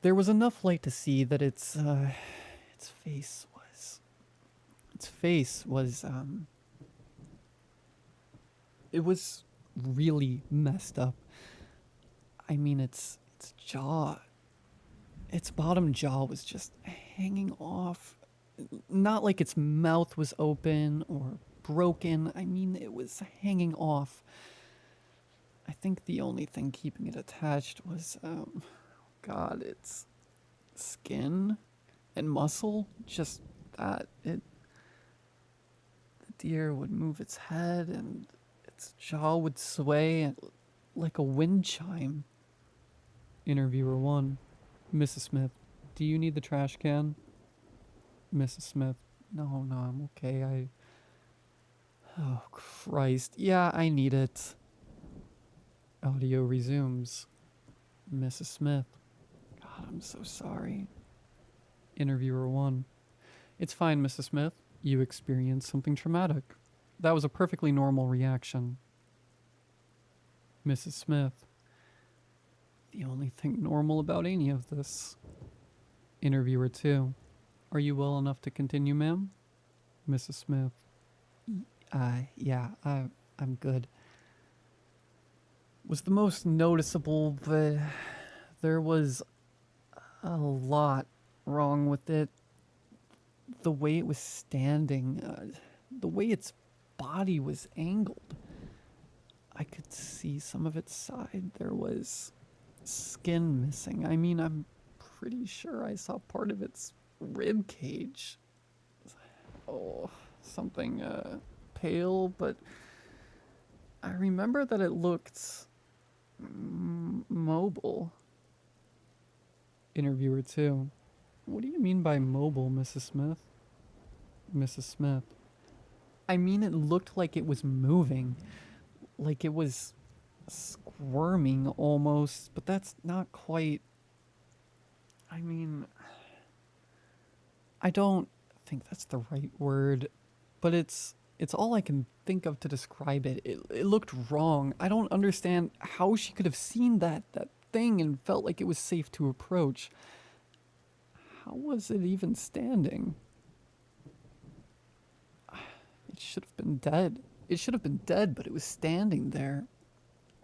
A: there was enough light to see that its face was, it was really messed up. I mean, its bottom jaw was just hanging off. Not like its mouth was open or broken. I mean, it was hanging off. I think the only thing keeping it attached was, God, its skin and muscle. Just that. The deer would move its head and its jaw would sway like a wind chime. Interviewer 1. Mrs. Smith, do you need the trash can? Mrs. Smith, no, I'm okay. Oh, Christ. Yeah, I need it. Audio resumes. Mrs. Smith, God, I'm so sorry. Interviewer 1. It's fine, Mrs. Smith. You experienced something traumatic. That was a perfectly normal reaction. Mrs. Smith. The only thing normal about any of this. Interviewer 2. Are you well enough to continue, ma'am? Mrs. Smith. Yeah, I'm good. Was the most noticeable, but there was a lot wrong with it. The way it was standing, the way its body was angled. I could see some of its side. There was skin missing. I mean, I'm pretty sure I saw part of its rib cage. Oh, something pale, but I remember that it looked mobile. Interviewer 2. What do you mean by mobile, Mrs. Smith? Mrs. Smith. I mean, it looked like it was moving. Like it was squirming almost, but that's not quite. I mean, I don't think that's the right word, but it's all I can think of to describe it. It looked wrong. I don't understand how she could have seen that thing and felt like it was safe to approach. How was it even standing? It should have been dead. It should have been dead, but it was standing there.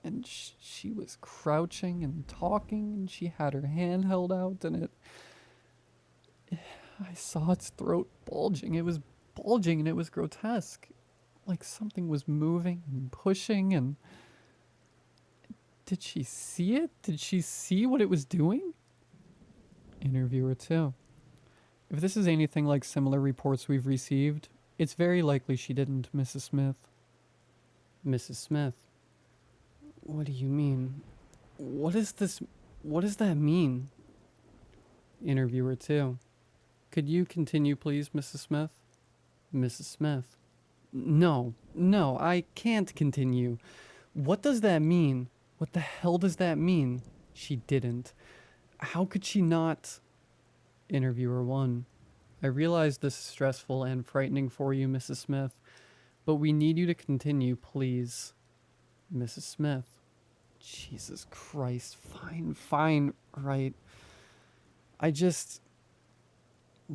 A: And she was crouching and talking, and she had her hand held out, and I saw its throat bulging. It was bulging, and it was grotesque. Like something was moving and pushing, and did she see it? Did she see what it was doing? Interviewer 2. If this is anything like similar reports we've received, it's very likely she didn't, Mrs. Smith. Mrs. Smith. What do you mean? What is this? What does that mean? Interviewer 2. Could you continue, please, Mrs. Smith? Mrs. Smith. No, I can't continue. What does that mean? What the hell does that mean? She didn't. How could she not? Interviewer 1. I realize this is stressful and frightening for you, Mrs. Smith, but we need you to continue, please. Mrs. Smith. Jesus Christ. Fine, right. I just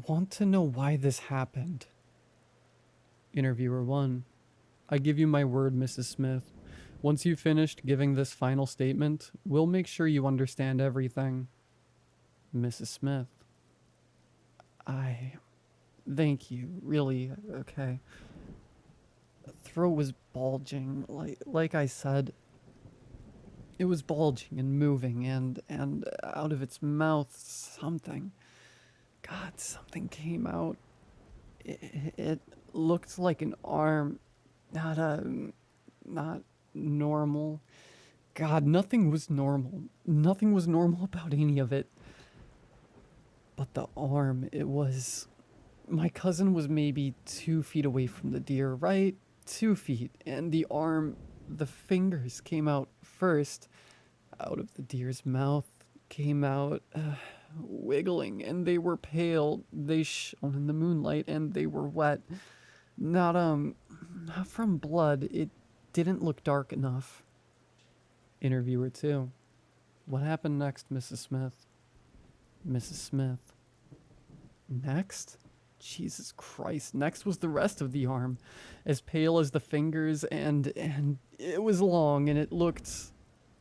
A: want to know why this happened. Interviewer 1. I give you my word, Mrs. Smith. Once you've finished giving this final statement, we'll make sure you understand everything. Mrs. Smith. Thank you, really, okay. Throat was bulging, like I said. It was bulging and moving, and out of its mouth, something. God, something came out. It looked like an arm, not normal. God, nothing was normal. Nothing was normal about any of it. But the arm, it was... My cousin was maybe 2 feet away from the deer, right? 2 feet. And the arm, the fingers came out first. Out of the deer's mouth, came out, wiggling, and they were pale. They shone in the moonlight, and they were wet. Not from blood. It didn't look dark enough. Interviewer 2. What happened next, Mrs. Smith? Mrs. Smith. Next? Jesus Christ. Next was the rest of the arm. As pale as the fingers, and it was long, and it looked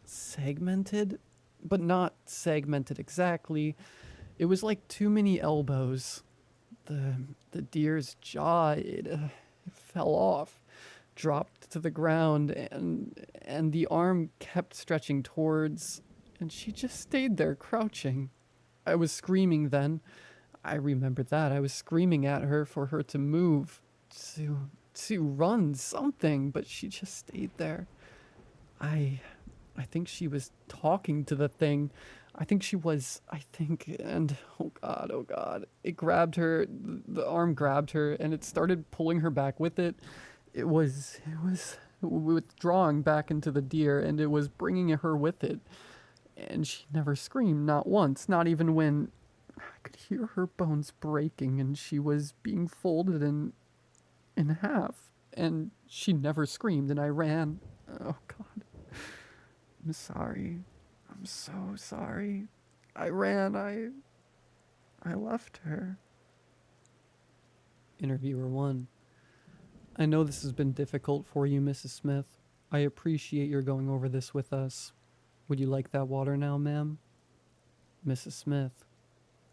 A: segmented, but not segmented exactly. It was like too many elbows. The deer's jaw, it fell off, dropped to the ground, and the arm kept stretching towards, and she just stayed there crouching. I was screaming then. I remember that. I was screaming at her for her to move, to run something, but she just stayed there. I think she was talking to the thing. And oh God, it grabbed her, the arm grabbed her, and it started pulling her back with it. It was withdrawing back into the deer, and it was bringing her with it. And she never screamed, not once, not even when I could hear her bones breaking and she was being folded in half. And she never screamed, and I ran. Oh God. I'm sorry. I'm so sorry. I ran. I left her. Interviewer 1. I know this has been difficult for you, Mrs. Smith. I appreciate your going over this with us. Would you like that water now, ma'am? Mrs. Smith.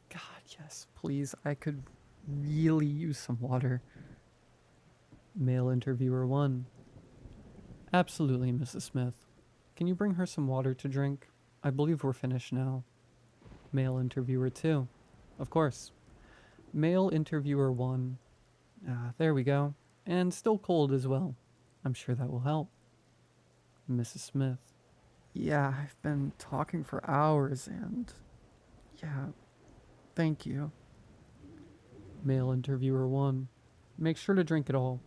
A: God, yes, please. I could really use some water. Male Interviewer 1. Absolutely, Mrs. Smith. Can you bring her some water to drink? I believe we're finished now. Male Interviewer 2. Of course. Male Interviewer 1. There we go. And still cold as well. I'm sure that will help. Mrs. Smith. Yeah, I've been talking for hours and... Yeah, thank you. Male Interviewer 1. Make sure to drink it all.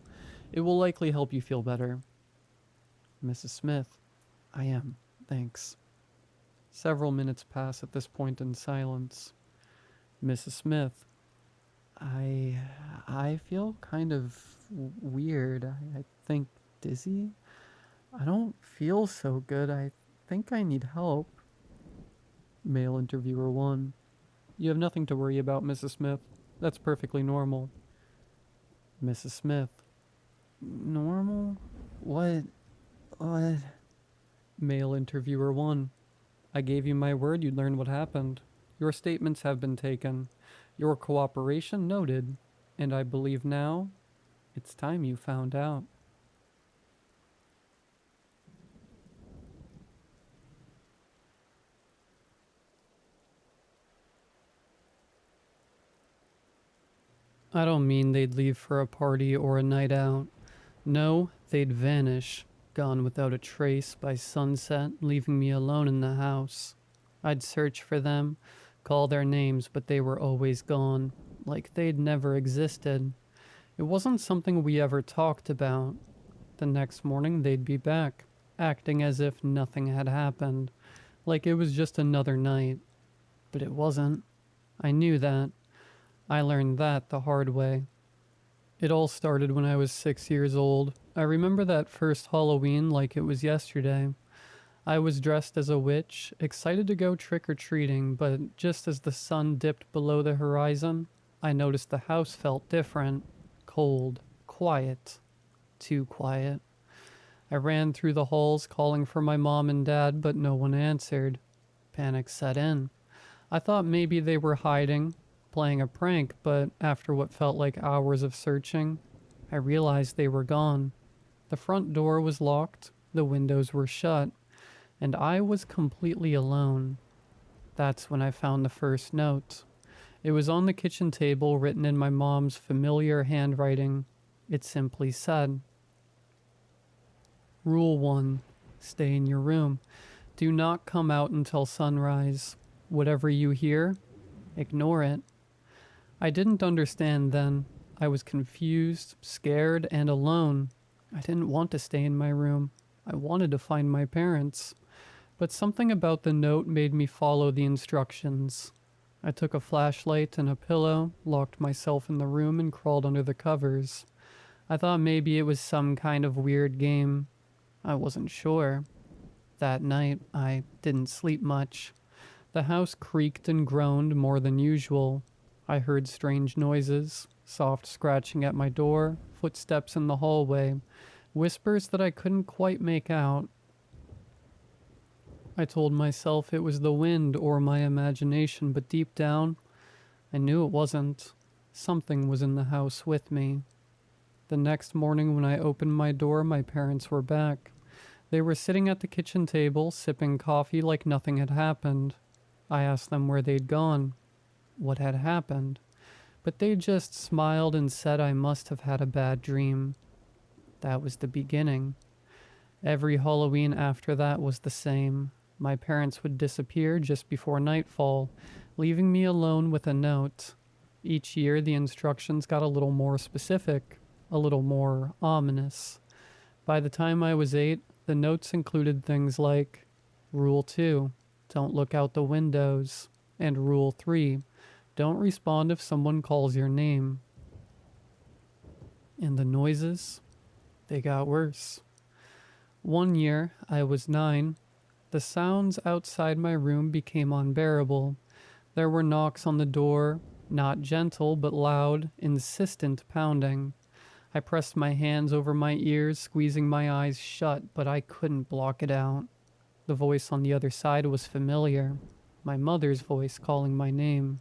A: It will likely help you feel better. Mrs. Smith. I am. Thanks. Several minutes pass at this point in silence. Mrs. Smith. I feel kind of weird. I think dizzy. I don't feel so good. I think I need help. Male interviewer 1. You have nothing to worry about, Mrs. Smith. That's perfectly normal. Mrs. Smith. Normal? What? What? Male interviewer 1. I gave you my word you'd learn what happened. Your statements have been taken. Your cooperation noted. And I believe now it's time you found out. I don't mean they'd leave for a party or a night out. No, they'd vanish, gone without a trace by sunset, leaving me alone in the house. I'd search for them, call their names, but they were always gone, like they'd never existed. It wasn't something we ever talked about. The next morning they'd be back, acting as if nothing had happened, like it was just another night. But it wasn't. I knew that. I learned that the hard way. It all started when I was 6 years old. I remember that first Halloween like it was yesterday. I was dressed as a witch, excited to go trick-or-treating, but just as the sun dipped below the horizon, I noticed the house felt different. Cold. Quiet. Too quiet. I ran through the halls calling for my mom and dad, but no one answered. Panic set in. I thought maybe they were hiding, playing a prank, but after what felt like hours of searching, I realized they were gone. The front door was locked, the windows were shut, and I was completely alone. That's when I found the first note. It was on the kitchen table, written in my mom's familiar handwriting. It simply said, Rule 1. Stay in your room. Do not come out until sunrise. Whatever you hear, ignore it. I didn't understand then. I was confused, scared, and alone. I didn't want to stay in my room. I wanted to find my parents. But something about the note made me follow the instructions. I took a flashlight and a pillow, locked myself in the room, and crawled under the covers. I thought maybe it was some kind of weird game. I wasn't sure. That night, I didn't sleep much. The house creaked and groaned more than usual. I heard strange noises, soft scratching at my door, footsteps in the hallway, whispers that I couldn't quite make out. I told myself it was the wind or my imagination, but deep down, I knew it wasn't. Something was in the house with me. The next morning when I opened my door, my parents were back. They were sitting at the kitchen table, sipping coffee like nothing had happened. I asked them where they'd gone, what had happened, but they just smiled and said I must have had a bad dream. That was the beginning. Every Halloween after that was the same. My parents would disappear just before nightfall, leaving me alone with a note. Each year the instructions got a little more specific, a little more ominous. By the time I was 8, the notes included things like Rule 2, don't look out the windows, and Rule 3, don't respond if someone calls your name. And the noises, they got worse. One year, I was 9, the sounds outside my room became unbearable. There were knocks on the door, not gentle but loud, insistent pounding. I pressed my hands over my ears, squeezing my eyes shut, but I couldn't block it out. The voice on the other side was familiar, my mother's voice calling my name.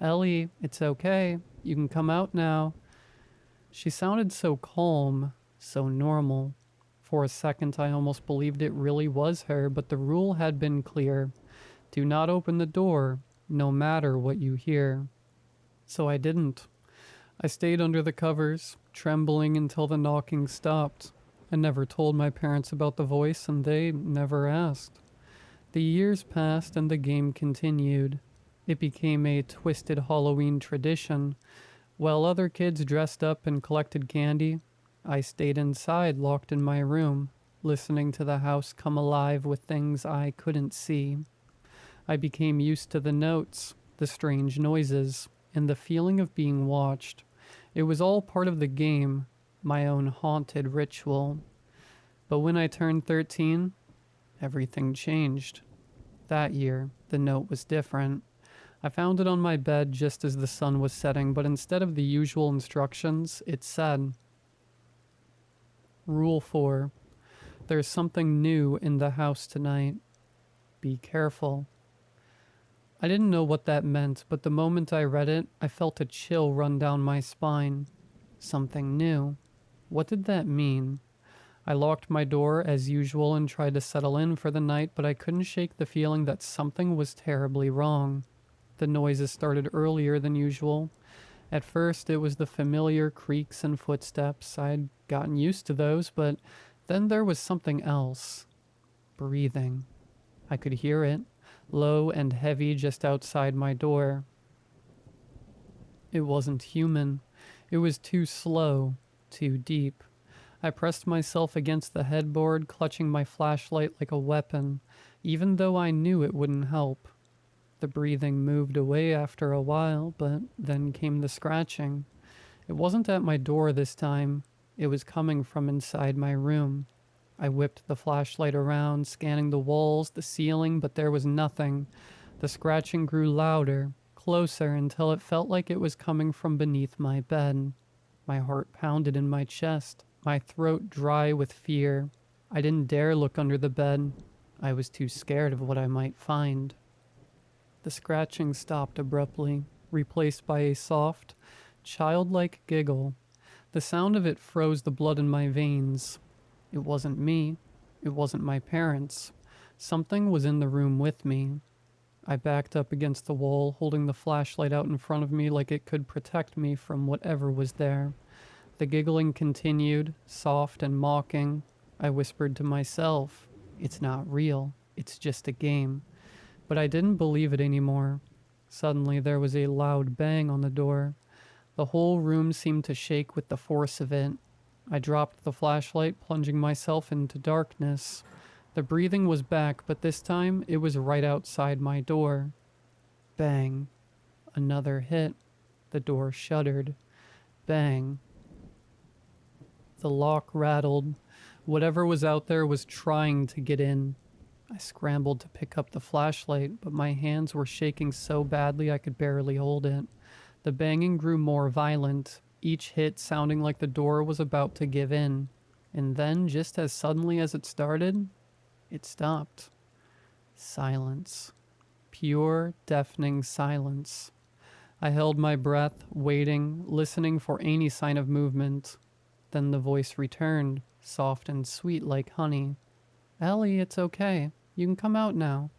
A: Ellie, it's okay. You can come out now. She sounded so calm, so normal. For a second, I almost believed it really was her, but the rule had been clear. Do not open the door, no matter what you hear. So I didn't. I stayed under the covers, trembling until the knocking stopped. I never told my parents about the voice, and they never asked. The years passed and the game continued. It became a twisted Halloween tradition. While other kids dressed up and collected candy, I stayed inside, locked in my room, listening to the house come alive with things I couldn't see. I became used to the notes, the strange noises, and the feeling of being watched. It was all part of the game, my own haunted ritual. But when I turned 13, everything changed. That year, the note was different. I found it on my bed just as the sun was setting, but instead of the usual instructions, it said, Rule 4. There's something new in the house tonight. Be careful. I didn't know what that meant, but the moment I read it, I felt a chill run down my spine. Something new. What did that mean? I locked my door as usual and tried to settle in for the night, but I couldn't shake the feeling that something was terribly wrong. The noises started earlier than usual. At first, it was the familiar creaks and footsteps. I'd gotten used to those, but then there was something else. Breathing. I could hear it, low and heavy just outside my door. It wasn't human. It was too slow, too deep. I pressed myself against the headboard, clutching my flashlight like a weapon, even though I knew it wouldn't help. The breathing moved away after a while, but then came the scratching. It wasn't at my door this time. It was coming from inside my room. I whipped the flashlight around, scanning the walls, the ceiling, but there was nothing. The scratching grew louder, closer, until it felt like it was coming from beneath my bed. My heart pounded in my chest, my throat dry with fear. I didn't dare look under the bed. I was too scared of what I might find. The scratching stopped abruptly, replaced by a soft, childlike giggle. The sound of it froze the blood in my veins. It wasn't me. It wasn't my parents. Something was in the room with me. I backed up against the wall, holding the flashlight out in front of me like it could protect me from whatever was there. The giggling continued, soft and mocking. I whispered to myself, "It's not real. It's just a game." But I didn't believe it anymore. Suddenly there was a loud bang on the door. The whole room seemed to shake with the force of it. I dropped the flashlight, plunging myself into darkness. The breathing was back, but this time it was right outside my door. Bang. Another hit. The door shuddered. Bang. The lock rattled. Whatever was out there was trying to get in. I scrambled to pick up the flashlight, but my hands were shaking so badly I could barely hold it. The banging grew more violent, each hit sounding like the door was about to give in. And then, just as suddenly as it started, it stopped. Silence. Pure, deafening silence. I held my breath, waiting, listening for any sign of movement. Then the voice returned, soft and sweet like honey. "Ellie, it's okay. You can come out now."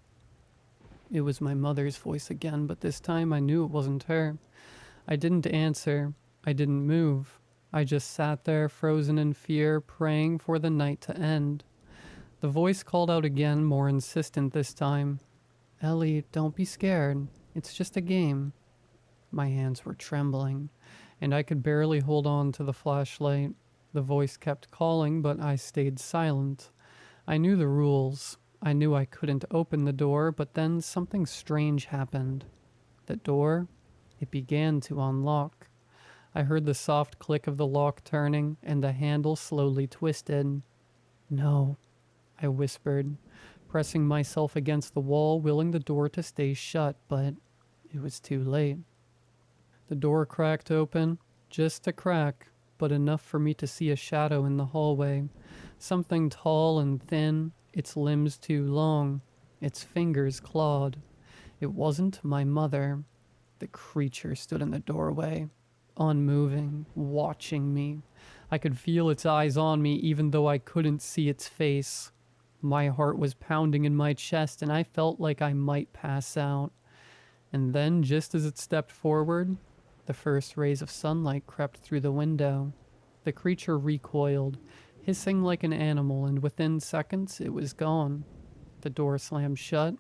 A: It was my mother's voice again, but this time I knew it wasn't her. I didn't answer. I didn't move. I just sat there, frozen in fear, praying for the night to end. The voice called out again, more insistent this time. "Ellie, don't be scared. It's just a game." My hands were trembling, and I could barely hold on to the flashlight. The voice kept calling, but I stayed silent. I knew the rules. I knew I couldn't open the door, but then something strange happened. The door, it began to unlock. I heard the soft click of the lock turning, and the handle slowly twisted. "No," I whispered, pressing myself against the wall, willing the door to stay shut, but it was too late. The door cracked open, just a crack, but enough for me to see a shadow in the hallway. Something tall and thin, its limbs too long, its fingers clawed. It wasn't my mother. The creature stood in the doorway, unmoving, watching me. I could feel its eyes on me even though I couldn't see its face. My heart was pounding in my chest and I felt like I might pass out. And then, just as it stepped forward, the first rays of sunlight crept through the window. The creature recoiled, hissing like an animal, and within seconds it was gone. The door slammed shut,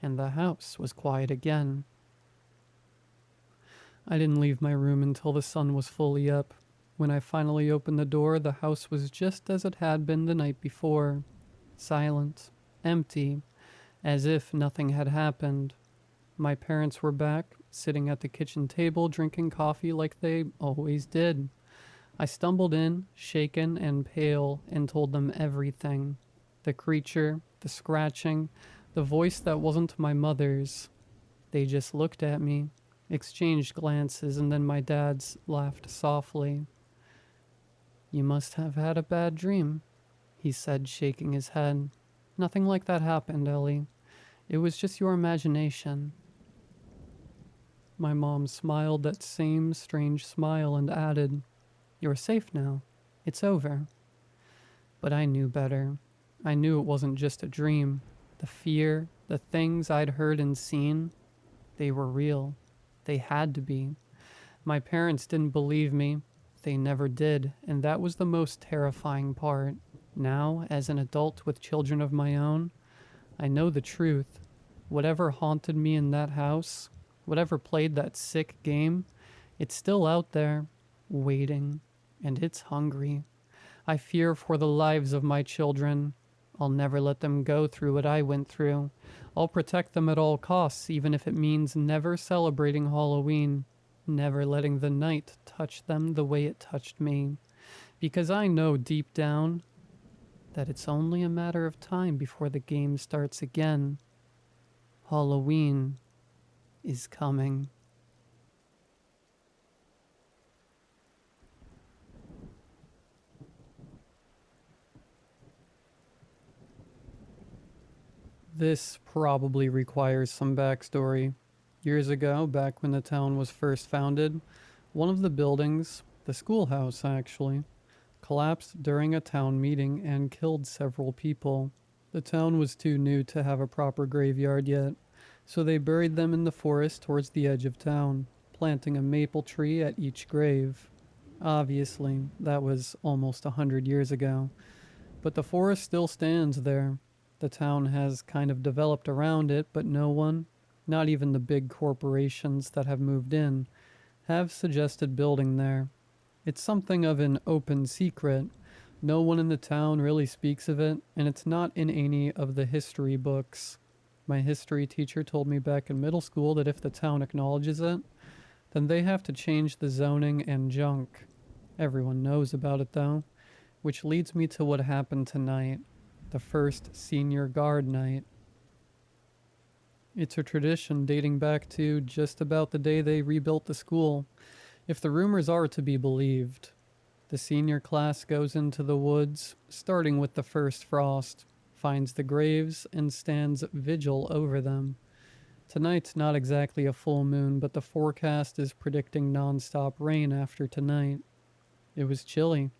A: and the house was quiet again. I didn't leave my room until the sun was fully up. When I finally opened the door, the house was just as it had been the night before. Silent, empty, as if nothing had happened. My parents were back, sitting at the kitchen table drinking coffee like they always did. I stumbled in, shaken and pale, and told them everything. The creature, the scratching, the voice that wasn't my mother's. They just looked at me, exchanged glances, and then my dad's laughed softly. "You must have had a bad dream," he said, shaking his head. "Nothing like that happened, Ellie. It was just your imagination." My mom smiled that same strange smile and added, "You're safe now. It's over." But I knew better. I knew it wasn't just a dream. The fear, the things I'd heard and seen, they were real. They had to be. My parents didn't believe me. They never did, and that was the most terrifying part. Now, as an adult with children of my own, I know the truth. Whatever haunted me in that house, whatever played that sick game, it's still out there, waiting, and it's hungry. I fear for the lives of my children. I'll never let them go through what I went through. I'll protect them at all costs, even if it means never celebrating Halloween, never letting the night touch them the way it touched me. Because I know deep down that it's only a matter of time before the game starts again. Halloween is coming. This probably requires some backstory. Years ago, back when the town was first founded, one of the buildings, the schoolhouse actually, collapsed during a town meeting and killed several people. The town was too new to have a proper graveyard yet, so they buried them in the forest towards the edge of town, planting a maple tree at each grave. Obviously, that was almost 100 years ago, but the forest still stands there. The town has kind of developed around it, but no one, not even the big corporations that have moved in, have suggested building there. It's something of an open secret. No one in the town really speaks of it, and it's not in any of the history books. My history teacher told me back in middle school that if the town acknowledges it, then they have to change the zoning and junk. Everyone knows about it though, which leads me to what happened tonight, the first senior guard night. It's a tradition dating back to just about the day they rebuilt the school, if the rumors are to be believed. The senior class goes into the woods, starting with the first frost, finds the graves, and stands vigil over them. Tonight's not exactly a full moon, but the forecast is predicting non-stop rain after tonight. It was chilly,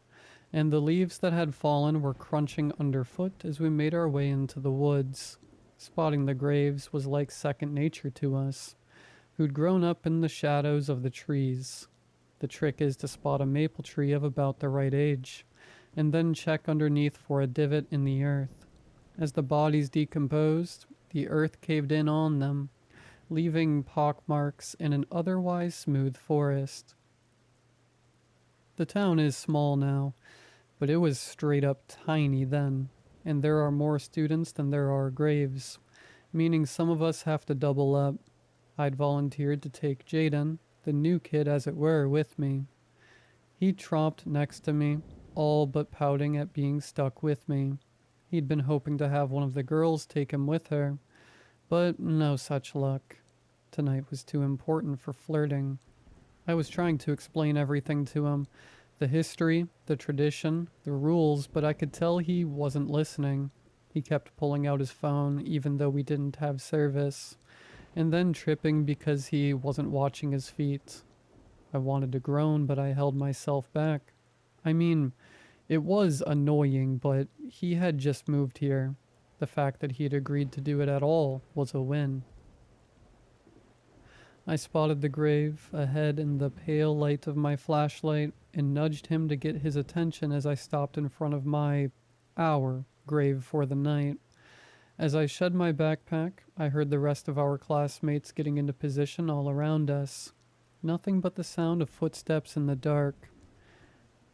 A: and the leaves that had fallen were crunching underfoot as we made our way into the woods. Spotting the graves was like second nature to us, who'd grown up in the shadows of the trees. The trick is to spot a maple tree of about the right age, and then check underneath for a divot in the earth. As the bodies decomposed, the earth caved in on them, leaving pockmarks in an otherwise smooth forest. The town is small now, but it was straight up tiny then, and there are more students than there are graves, meaning some of us have to double up. I'd volunteered to take Jaden, the new kid as it were, with me. He tromped next to me, all but pouting at being stuck with me. He'd been hoping to have one of the girls take him with her, but no such luck. Tonight was too important for flirting. I was trying to explain everything to him, the history, the tradition, the rules, but I could tell he wasn't listening. He kept pulling out his phone even though we didn't have service, and then tripping because he wasn't watching his feet. I wanted to groan, but I held myself back. I mean, it was annoying, but he had just moved here. The fact that he'd agreed to do it at all was a win. I spotted the grave ahead in the pale light of my flashlight and nudged him to get his attention as I stopped in front of our grave for the night. As I shed my backpack, I heard the rest of our classmates getting into position all around us. Nothing but the sound of footsteps in the dark.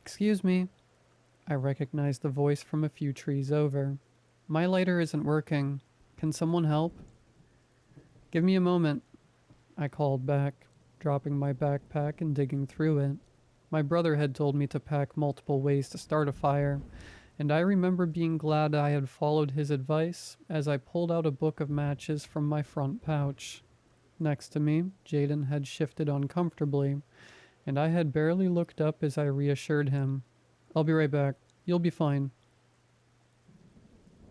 A: Excuse me. I recognized the voice from a few trees over. My lighter isn't working. Can someone help? Give me a moment, I called back, dropping my backpack and digging through it. My brother had told me to pack multiple ways to start a fire, and I remember being glad I had followed his advice as I pulled out a book of matches from my front pouch. Next to me, Jaden had shifted uncomfortably, and I had barely looked up as I reassured him. I'll be right back. You'll be fine.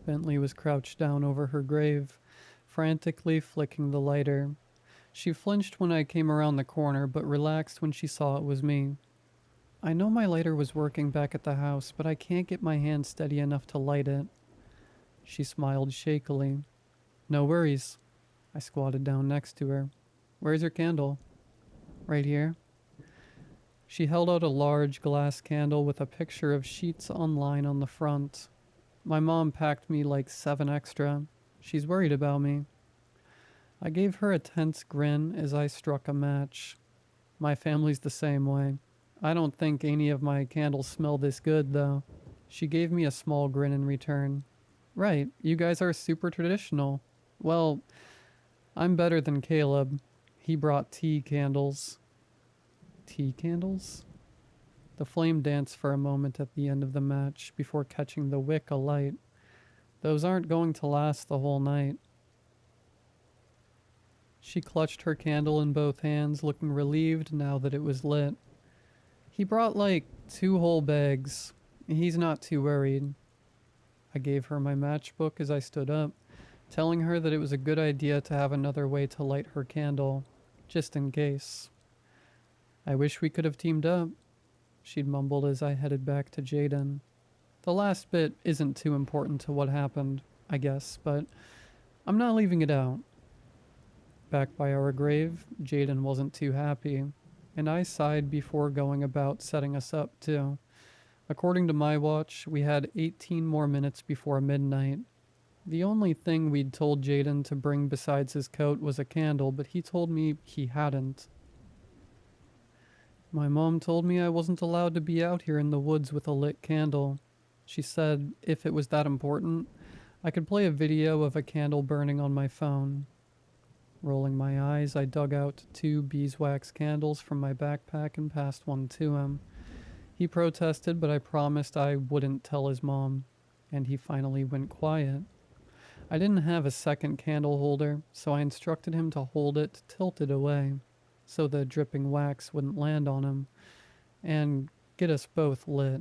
A: Bentley was crouched down over her grave, frantically flicking the lighter. She flinched when I came around the corner, but relaxed when she saw it was me. I know my lighter was working back at the house, but I can't get my hand steady enough to light it. She smiled shakily. No worries. I squatted down next to her. Where's your candle? Right here. She held out a large glass candle with a picture of sheets online on the front. My mom packed me like 7 extra. She's worried about me. I gave her a tense grin as I struck a match. My family's the same way. I don't think any of my candles smell this good, though. She gave me a small grin in return. Right, you guys are super traditional. Well, I'm better than Caleb. He brought tea candles. Tea candles? The flame danced for a moment at the end of the match before catching the wick alight. Those aren't going to last the whole night. She clutched her candle in both hands, looking relieved now that it was lit. He brought like 2 whole bags. He's not too worried. I gave her my matchbook as I stood up, telling her that it was a good idea to have another way to light her candle, just in case. I wish we could have teamed up, she'd mumbled as I headed back to Jaden. The last bit isn't too important to what happened, I guess, but I'm not leaving it out. Back by our grave, Jaden wasn't too happy, and I sighed before going about setting us up too. According to my watch, we had 18 more minutes before midnight. The only thing we'd told Jaden to bring besides his coat was a candle, but he told me he hadn't. My mom told me I wasn't allowed to be out here in the woods with a lit candle. She said if it was that important, I could play a video of a candle burning on my phone. Rolling my eyes, I dug out 2 beeswax candles from my backpack and passed one to him. He protested, but I promised I wouldn't tell his mom, and he finally went quiet. I didn't have a second candle holder, so I instructed him to hold it tilted away, so the dripping wax wouldn't land on him, and get us both lit.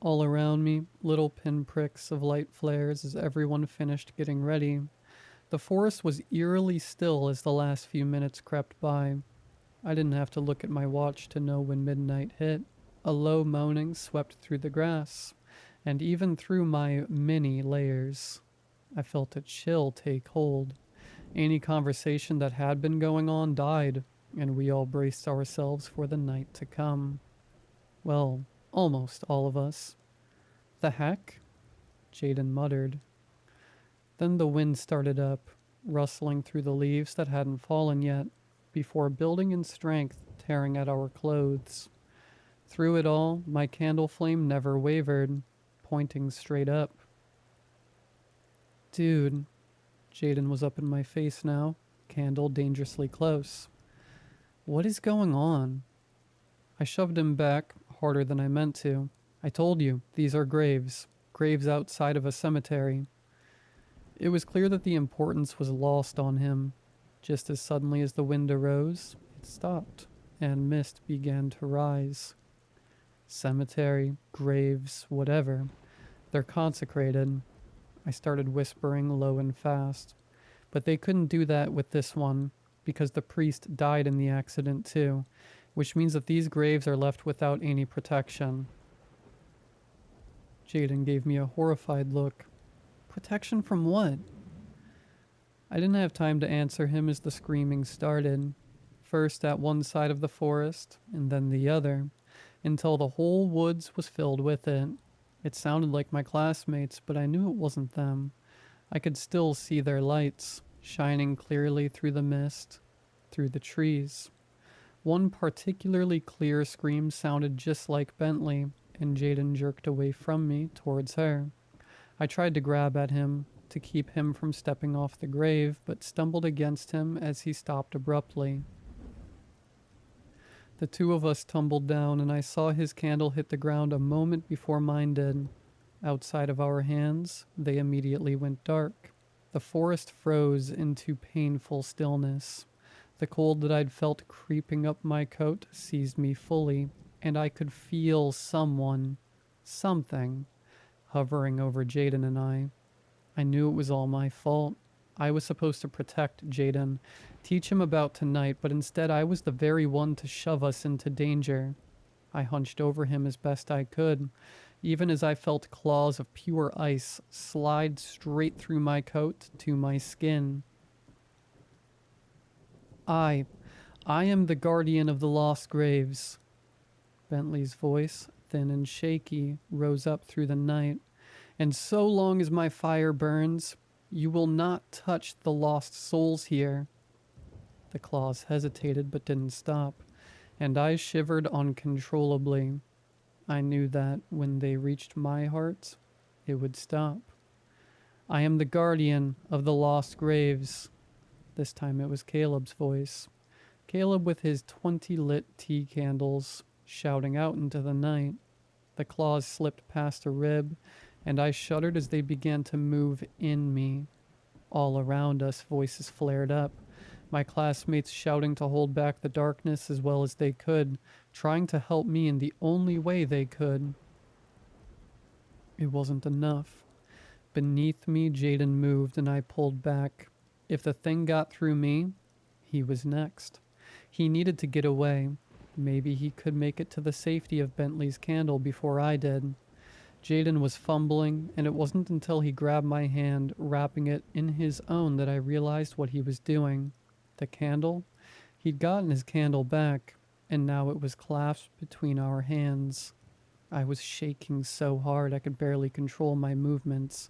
A: All around me, little pinpricks of light flares as everyone finished getting ready. The forest was eerily still as the last few minutes crept by. I didn't have to look at my watch to know when midnight hit. A low moaning swept through the grass, and even through my many layers. I felt a chill take hold. Any conversation that had been going on died, and we all braced ourselves for the night to come. Well, almost all of us. The heck? Jaden muttered. Then the wind started up, rustling through the leaves that hadn't fallen yet, before building in strength, tearing at our clothes. Through it all, my candle flame never wavered, pointing straight up. Dude, Jaden was up in my face now, candle dangerously close. What is going on? I shoved him back, harder than I meant to. I told you, these are graves. Graves outside of a cemetery. It was clear that the importance was lost on him. Just as suddenly as the wind arose, it stopped, and mist began to rise. Cemetery, graves, whatever. They're consecrated. I started whispering low and fast. But they couldn't do that with this one, because the priest died in the accident too, which means that these graves are left without any protection. Jaden gave me a horrified look. Protection from what? I didn't have time to answer him as the screaming started, first at one side of the forest, and then the other, until the whole woods was filled with it. It sounded like my classmates, but I knew it wasn't them. I could still see their lights, shining clearly through the mist, through the trees. One particularly clear scream sounded just like Bentley, and Jaden jerked away from me towards her. I tried to grab at him to keep him from stepping off the grave, but stumbled against him as he stopped abruptly. The two of us tumbled down, and I saw his candle hit the ground a moment before mine did. Outside of our hands, they immediately went dark. The forest froze into painful stillness. The cold that I'd felt creeping up my coat seized me fully, and I could feel something, hovering over Jaden and I. I knew it was all my fault. I was supposed to protect Jaden, teach him about tonight, but instead I was the very one to shove us into danger. I hunched over him as best I could, even as I felt claws of pure ice slide straight through my coat to my skin. I am the guardian of the lost graves. Bentley's voice, thin and shaky, rose up through the night. And so long as my fire burns, you will not touch the lost souls here. The claws hesitated but didn't stop, and I shivered uncontrollably. I knew that when they reached my heart, it would stop. I am the guardian of the lost graves. This time it was Caleb's voice. Caleb with his 20 lit tea candles, shouting out into the night. The claws slipped past a rib, and I shuddered as they began to move in me. All around us, voices flared up, my classmates shouting to hold back the darkness as well as they could, trying to help me in the only way they could. It wasn't enough. Beneath me, Jaden moved, and I pulled back. If the thing got through me, he was next. He needed to get away. Maybe he could make it to the safety of Bentley's candle before I did. Jaden was fumbling, and it wasn't until he grabbed my hand, wrapping it in his own, that I realized what he was doing. The candle? He'd gotten his candle back, and now it was clasped between our hands. I was shaking so hard I could barely control my movements,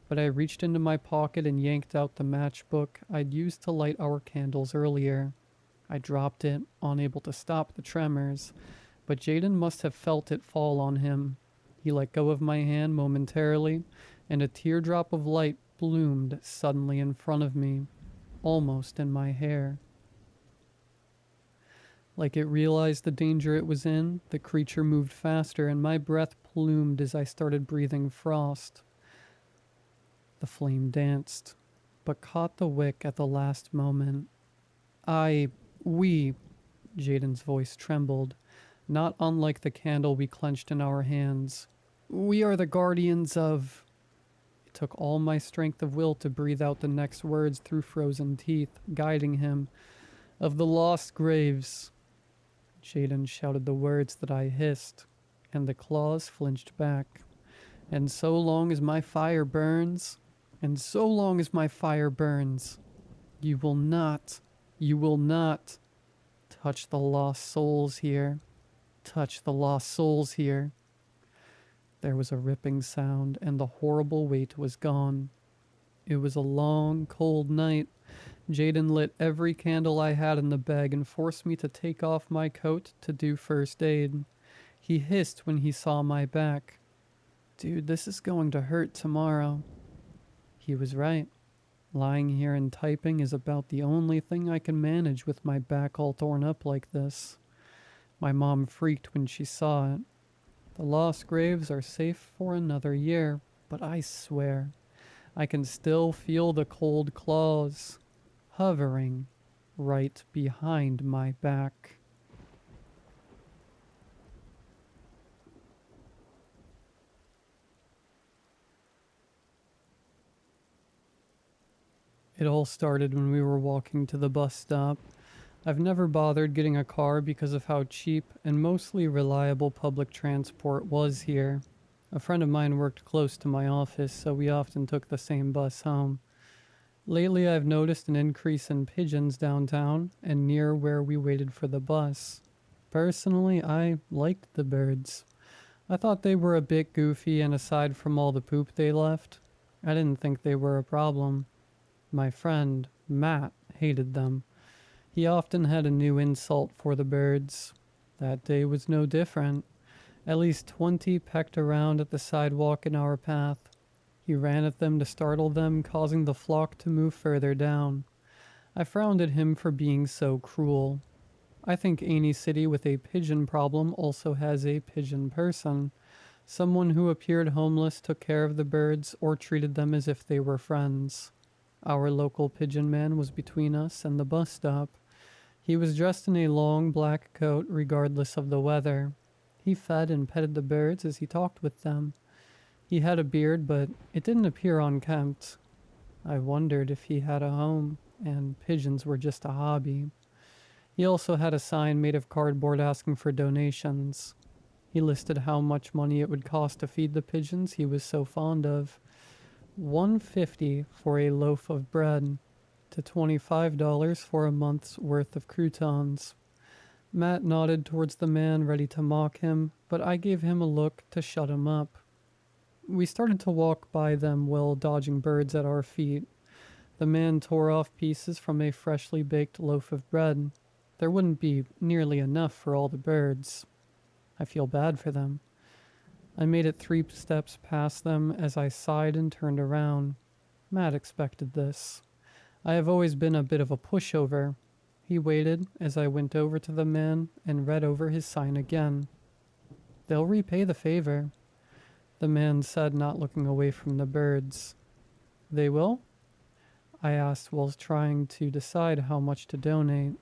A: but I reached into my pocket and yanked out the matchbook I'd used to light our candles earlier. I dropped it, unable to stop the tremors, but Jaden must have felt it fall on him. He let go of my hand momentarily, and a teardrop of light bloomed suddenly in front of me, almost in my hair. Like it realized the danger it was in, the creature moved faster, and my breath plumed as I started breathing frost. The flame danced, but caught the wick at the last moment. We, Jaden's voice trembled, not unlike the candle we clenched in our hands. We are the guardians of... It took all my strength of will to breathe out the next words through frozen teeth, guiding him. Of the lost graves. Jaden shouted the words that I hissed, and the claws flinched back. And so long as my fire burns, and so long as my fire burns, you will not touch the lost souls here. Touch the lost souls here. There was a ripping sound, and the horrible weight was gone. It was a long, cold night. Jaden lit every candle I had in the bag and forced me to take off my coat to do first aid. He hissed when he saw my back. Dude, this is going to hurt tomorrow. He was right. Lying here and typing is about the only thing I can manage with my back all torn up like this. My mom freaked when she saw it. The lost graves are safe for another year, but I swear, I can still feel the cold claws hovering right behind my back. It all started when we were walking to the bus stop. I've never bothered getting a car because of how cheap and mostly reliable public transport was here. A friend of mine worked close to my office, so we often took the same bus home. Lately, I've noticed an increase in pigeons downtown and near where we waited for the bus. Personally, I liked the birds. I thought they were a bit goofy, and aside from all the poop they left, I didn't think they were a problem. My friend, Matt, hated them. He often had a new insult for the birds. That day was no different. At least 20 pecked around at the sidewalk in our path. He ran at them to startle them, causing the flock to move further down. I frowned at him for being so cruel. I think any city with a pigeon problem also has a pigeon person. Someone who appeared homeless, took care of the birds, or treated them as if they were friends. Our local pigeon man was between us and the bus stop. He was dressed in a long black coat regardless of the weather. He fed and petted the birds as he talked with them. He had a beard, but it didn't appear unkempt. I wondered if he had a home, and pigeons were just a hobby. He also had a sign made of cardboard asking for donations. He listed how much money it would cost to feed the pigeons he was so fond of. $1.50 for a loaf of bread, to $25 for a month's worth of croutons. Matt nodded towards the man, ready to mock him, but I gave him a look to shut him up. We started to walk by them while dodging birds at our feet. The man tore off pieces from a freshly baked loaf of bread. There wouldn't be nearly enough for all the birds. I feel bad for them. I made it 3 steps past them as I sighed and turned around. Matt expected this. I have always been a bit of a pushover. He waited as I went over to the man and read over his sign again. They'll repay the favor, the man said, not looking away from the birds. They will? I asked while trying to decide how much to donate.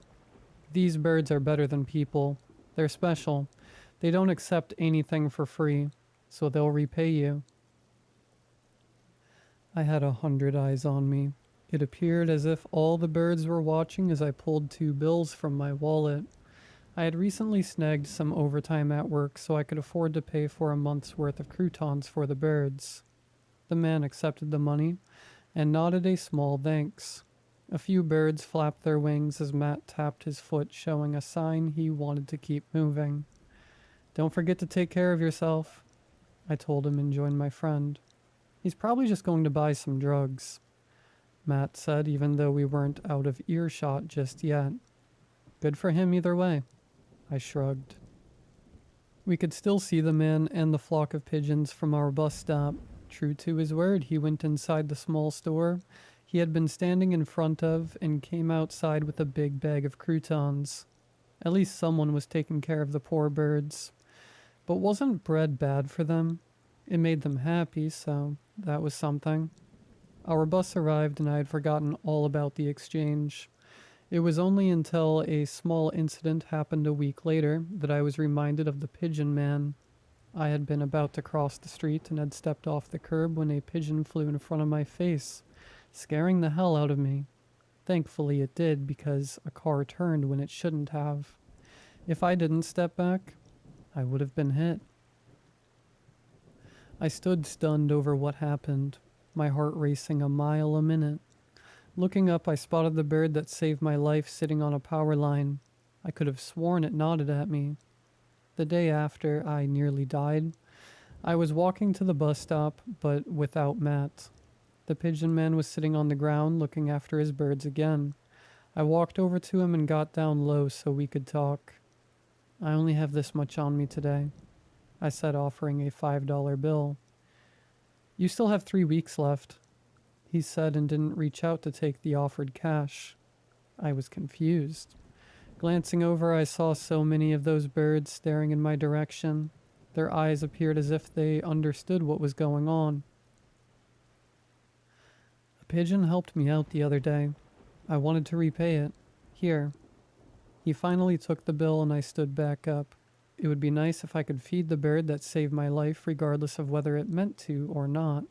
A: These birds are better than people. They're special. They don't accept anything for free, so they'll repay you. I had 100 eyes on me. It appeared as if all the birds were watching as I pulled 2 bills from my wallet. I had recently snagged some overtime at work so I could afford to pay for a month's worth of croutons for the birds. The man accepted the money and nodded a small thanks. A few birds flapped their wings as Matt tapped his foot, showing a sign he wanted to keep moving. Don't forget to take care of yourself, I told him and joined my friend. He's probably just going to buy some drugs, Matt said, even though we weren't out of earshot just yet. Good for him either way, I shrugged. We could still see the man and the flock of pigeons from our bus stop. True to his word, he went inside the small store he had been standing in front of and came outside with a big bag of croutons. At least someone was taking care of the poor birds. But wasn't bread bad for them? It made them happy, so that was something. Our bus arrived and I had forgotten all about the exchange. It was only until a small incident happened a week later that I was reminded of the pigeon man. I had been about to cross the street and had stepped off the curb when a pigeon flew in front of my face, scaring the hell out of me. Thankfully it did, because a car turned when it shouldn't have. If I didn't step back, I would have been hit. I stood stunned over what happened, my heart racing a mile a minute. Looking up, I spotted the bird that saved my life sitting on a power line. I could have sworn it nodded at me. The day after I nearly died, I was walking to the bus stop, but without Matt. The pigeon man was sitting on the ground looking after his birds again. I walked over to him and got down low so we could talk. I only have this much on me today, I said, offering a $5 bill. You still have 3 weeks left, he said, and didn't reach out to take the offered cash. I was confused. Glancing over, I saw so many of those birds staring in my direction. Their eyes appeared as if they understood what was going on. A pigeon helped me out the other day. I wanted to repay it. Here. He finally took the bill and I stood back up. It would be nice if I could feed the bird that saved my life regardless of whether it meant to or not.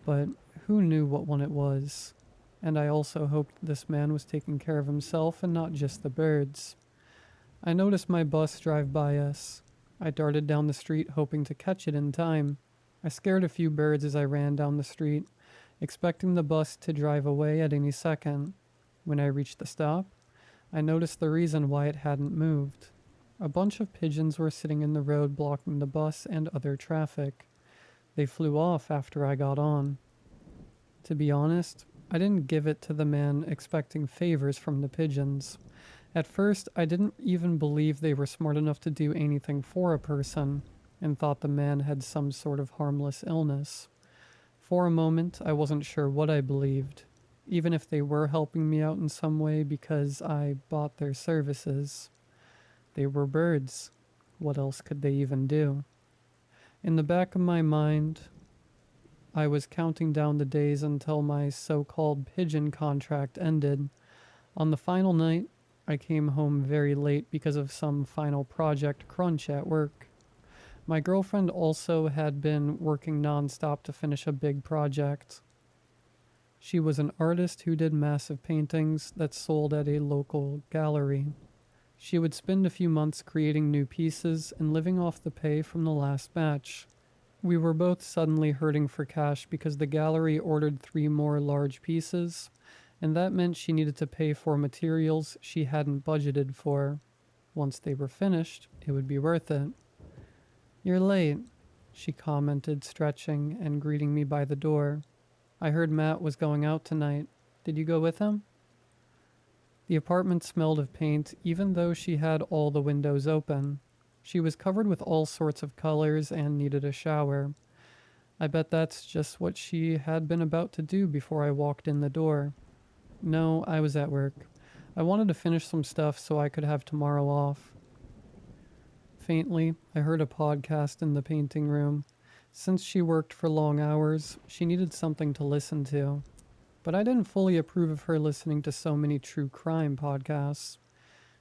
A: But who knew what one it was? And I also hoped this man was taking care of himself and not just the birds. I noticed my bus drive by us. I darted down the street hoping to catch it in time. I scared a few birds as I ran down the street, expecting the bus to drive away at any second. When I reached the stop, I noticed the reason why it hadn't moved. A bunch of pigeons were sitting in the road blocking the bus and other traffic. They flew off after I got on. To be honest, I didn't give it to the man expecting favors from the pigeons. At first, I didn't even believe they were smart enough to do anything for a person, and thought the man had some sort of harmless illness. For a moment, I wasn't sure what I believed, even if they were helping me out in some way because I bought their services. They were birds. What else could they even do? In the back of my mind, I was counting down the days until my so-called pigeon contract ended. On the final night, I came home very late because of some final project crunch at work. My girlfriend also had been working nonstop to finish a big project. She was an artist who did massive paintings that sold at a local gallery. She would spend a few months creating new pieces and living off the pay from the last batch. We were both suddenly hurting for cash because the gallery ordered 3 more large pieces, and that meant she needed to pay for materials she hadn't budgeted for. Once they were finished, it would be worth it. "You're late," she commented, stretching and greeting me by the door. "I heard Matt was going out tonight. Did you go with him?" The apartment smelled of paint, even though she had all the windows open. She was covered with all sorts of colors and needed a shower. I bet that's just what she had been about to do before I walked in the door. No, I was at work. I wanted to finish some stuff so I could have tomorrow off. Faintly, I heard a podcast in the painting room. Since she worked for long hours, she needed something to listen to. But I didn't fully approve of her listening to so many true crime podcasts.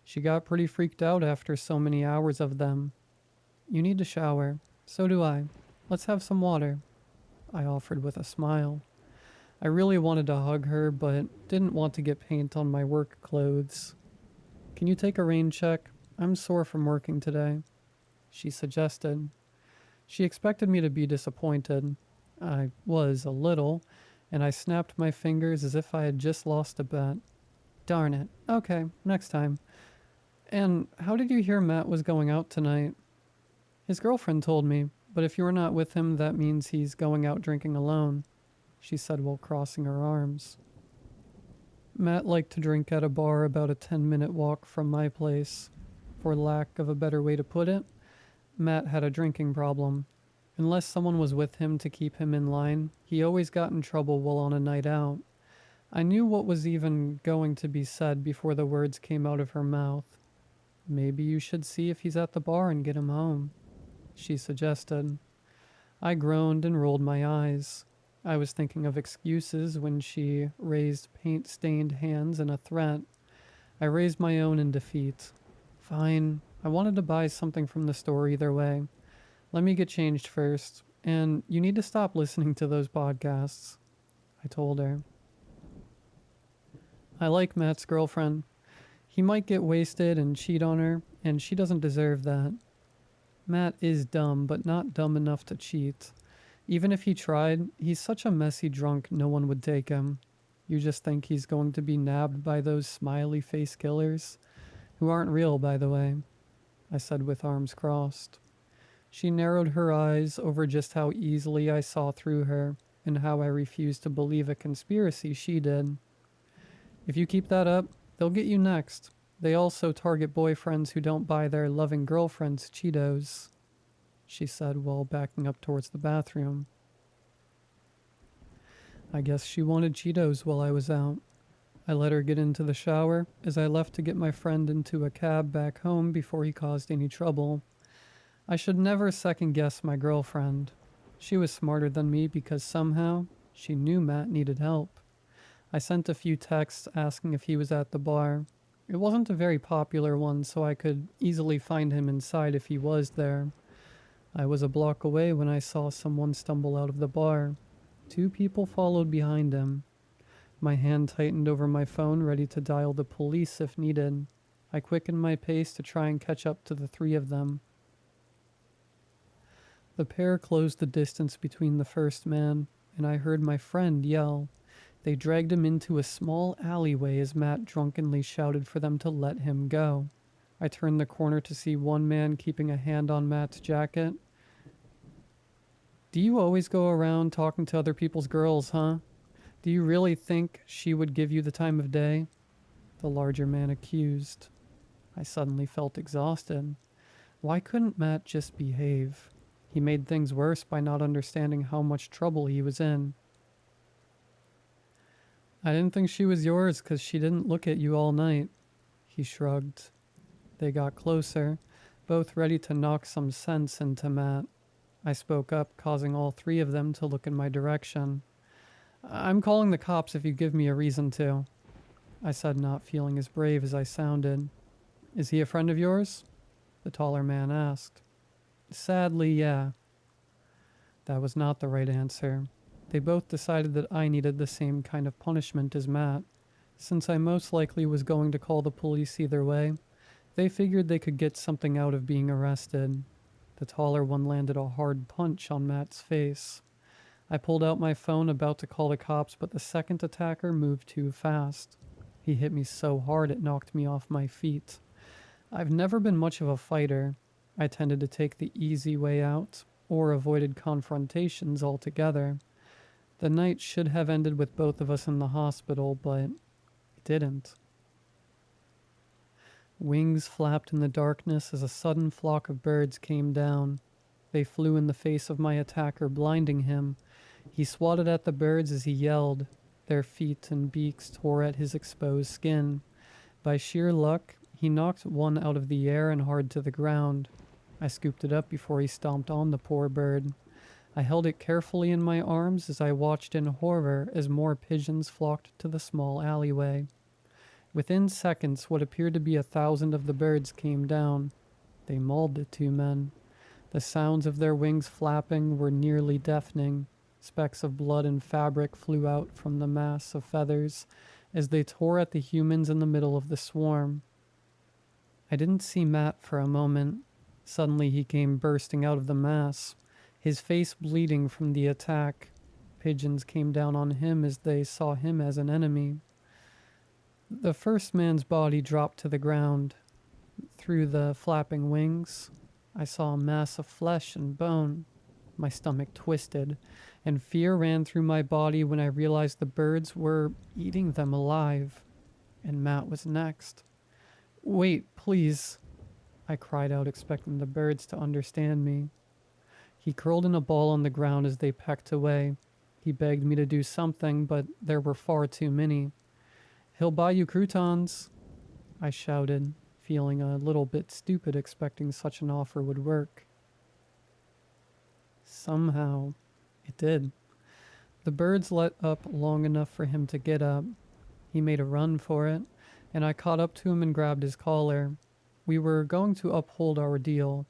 A: She got pretty freaked out after so many hours of them. "You need to shower. So do I. Let's have some water," I offered with a smile. I really wanted to hug her, but didn't want to get paint on my work clothes. "Can you take a rain check? I'm sore from working today," she suggested. She expected me to be disappointed. I was a little, and I snapped my fingers as if I had just lost a bet. "Darn it. Okay, next time. And how did you hear Matt was going out tonight?" "His girlfriend told me, but if you're not with him, that means he's going out drinking alone," she said while crossing her arms. Matt liked to drink at a bar about a 10-minute walk from my place. For lack of a better way to put it, Matt had a drinking problem. Unless someone was with him to keep him in line, he always got in trouble while on a night out. I knew what was even going to be said before the words came out of her mouth. "Maybe you should see if he's at the bar and get him home," she suggested. I groaned and rolled my eyes. I was thinking of excuses when she raised paint-stained hands in a threat. I raised my own in defeat. "Fine. I wanted to buy something from the store either way. Let me get changed first. And you need to stop listening to those podcasts," I told her. I like Matt's girlfriend. He might get wasted and cheat on her, and she doesn't deserve that. Matt is dumb, but not dumb enough to cheat. Even if he tried, he's such a messy drunk no one would take him. You just think he's going to be nabbed by those smiley face killers, who aren't real, by the way, I said with arms crossed. She narrowed her eyes over just how easily I saw through her, and how I refused to believe a conspiracy she did. "If you keep that up, they'll get you next. They also target boyfriends who don't buy their loving girlfriends Cheetos," she said while backing up towards the bathroom. I guess she wanted Cheetos while I was out. I let her get into the shower as I left to get my friend into a cab back home before he caused any trouble. I should never second guess my girlfriend. She was smarter than me because somehow she knew Matt needed help. I sent a few texts asking if he was at the bar. It wasn't a very popular one, so I could easily find him inside if he was there. I was a block away when I saw someone stumble out of the bar. 2 people followed behind him. My hand tightened over my phone, ready to dial the police if needed. I quickened my pace to try and catch up to the 3 of them. The pair closed the distance between the first man, and I heard my friend yell. They dragged him into a small alleyway as Matt drunkenly shouted for them to let him go. I turned the corner to see one man keeping a hand on Matt's jacket. "Do you always go around talking to other people's girls, huh? Do you really think she would give you the time of day? The larger man accused. I suddenly felt exhausted. Why couldn't Matt just behave? He made things worse by not understanding how much trouble he was in. I didn't think she was yours because she didn't look at you all night. He shrugged. They got closer, both ready to knock some sense into Matt. I spoke up, causing all three of them to look in my direction. I'm calling the cops if you give me a reason to, I said, not feeling as brave as I sounded. Is he a friend of yours? The taller man asked. Sadly, yeah. That was not the right answer. They both decided that I needed the same kind of punishment as Matt. Since I most likely was going to call the police either way, they figured they could get something out of being arrested. The taller one landed a hard punch on Matt's face. I pulled out my phone, about to call the cops, but the second attacker moved too fast. He hit me so hard it knocked me off my feet. I've never been much of a fighter. I tended to take the easy way out, or avoided confrontations altogether. The night should have ended with both of us in the hospital, but it didn't. Wings flapped in the darkness as a sudden flock of birds came down. They flew in the face of my attacker, blinding him. He swatted at the birds as he yelled. Their feet and beaks tore at his exposed skin. By sheer luck, he knocked one out of the air and hard to the ground. I scooped it up before he stomped on the poor bird. I held it carefully in my arms as I watched in horror as more pigeons flocked to the small alleyway. Within seconds, what appeared to be 1,000 of the birds came down. They mauled the two men. The sounds of their wings flapping were nearly deafening. Specks of blood and fabric flew out from the mass of feathers as they tore at the humans in the middle of the swarm. I didn't see Matt for a moment. Suddenly he came bursting out of the mass, his face bleeding from the attack. Pigeons came down on him as they saw him as an enemy. The first man's body dropped to the ground. Through the flapping wings, I saw a mass of flesh and bone. My stomach twisted, and fear ran through my body when I realized the birds were eating them alive. And Matt was next. Wait, please, I cried out, expecting the birds to understand me. He curled in a ball on the ground as they pecked away. He begged me to do something, but there were far too many. He'll buy you croutons, I shouted, feeling a little bit stupid expecting such an offer would work. Somehow, it did. The birds let up long enough for him to get up. He made a run for it, and I caught up to him and grabbed his collar. We were going to uphold our deal.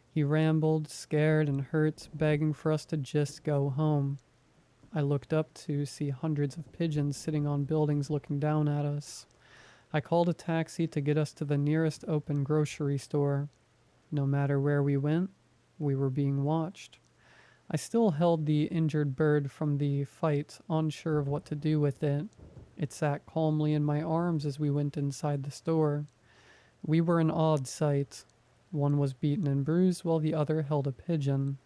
A: He rambled, scared and hurt, begging for us to just go home. I looked up to see hundreds of pigeons sitting on buildings looking down at us. I called a taxi to get us to the nearest open grocery store. No matter where we went, we were being watched. I still held the injured bird from the fight, unsure of what to do with it. It sat calmly in my arms as we went inside the store. We were an odd sight. One was beaten and bruised while the other held a pigeon.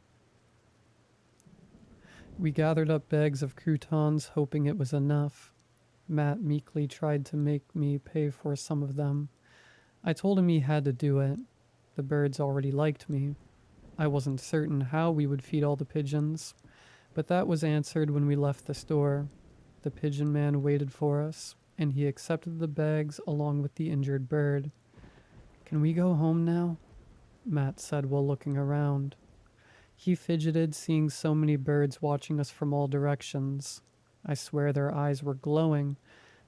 A: We gathered up bags of croutons, hoping it was enough. Matt meekly tried to make me pay for some of them. I told him he had to do it. The birds already liked me. I wasn't certain how we would feed all the pigeons, but that was answered when we left the store. The pigeon man waited for us, and he accepted the bags along with the injured bird. Can we go home now? Matt said while looking around. He fidgeted, seeing so many birds watching us from all directions. I swear their eyes were glowing,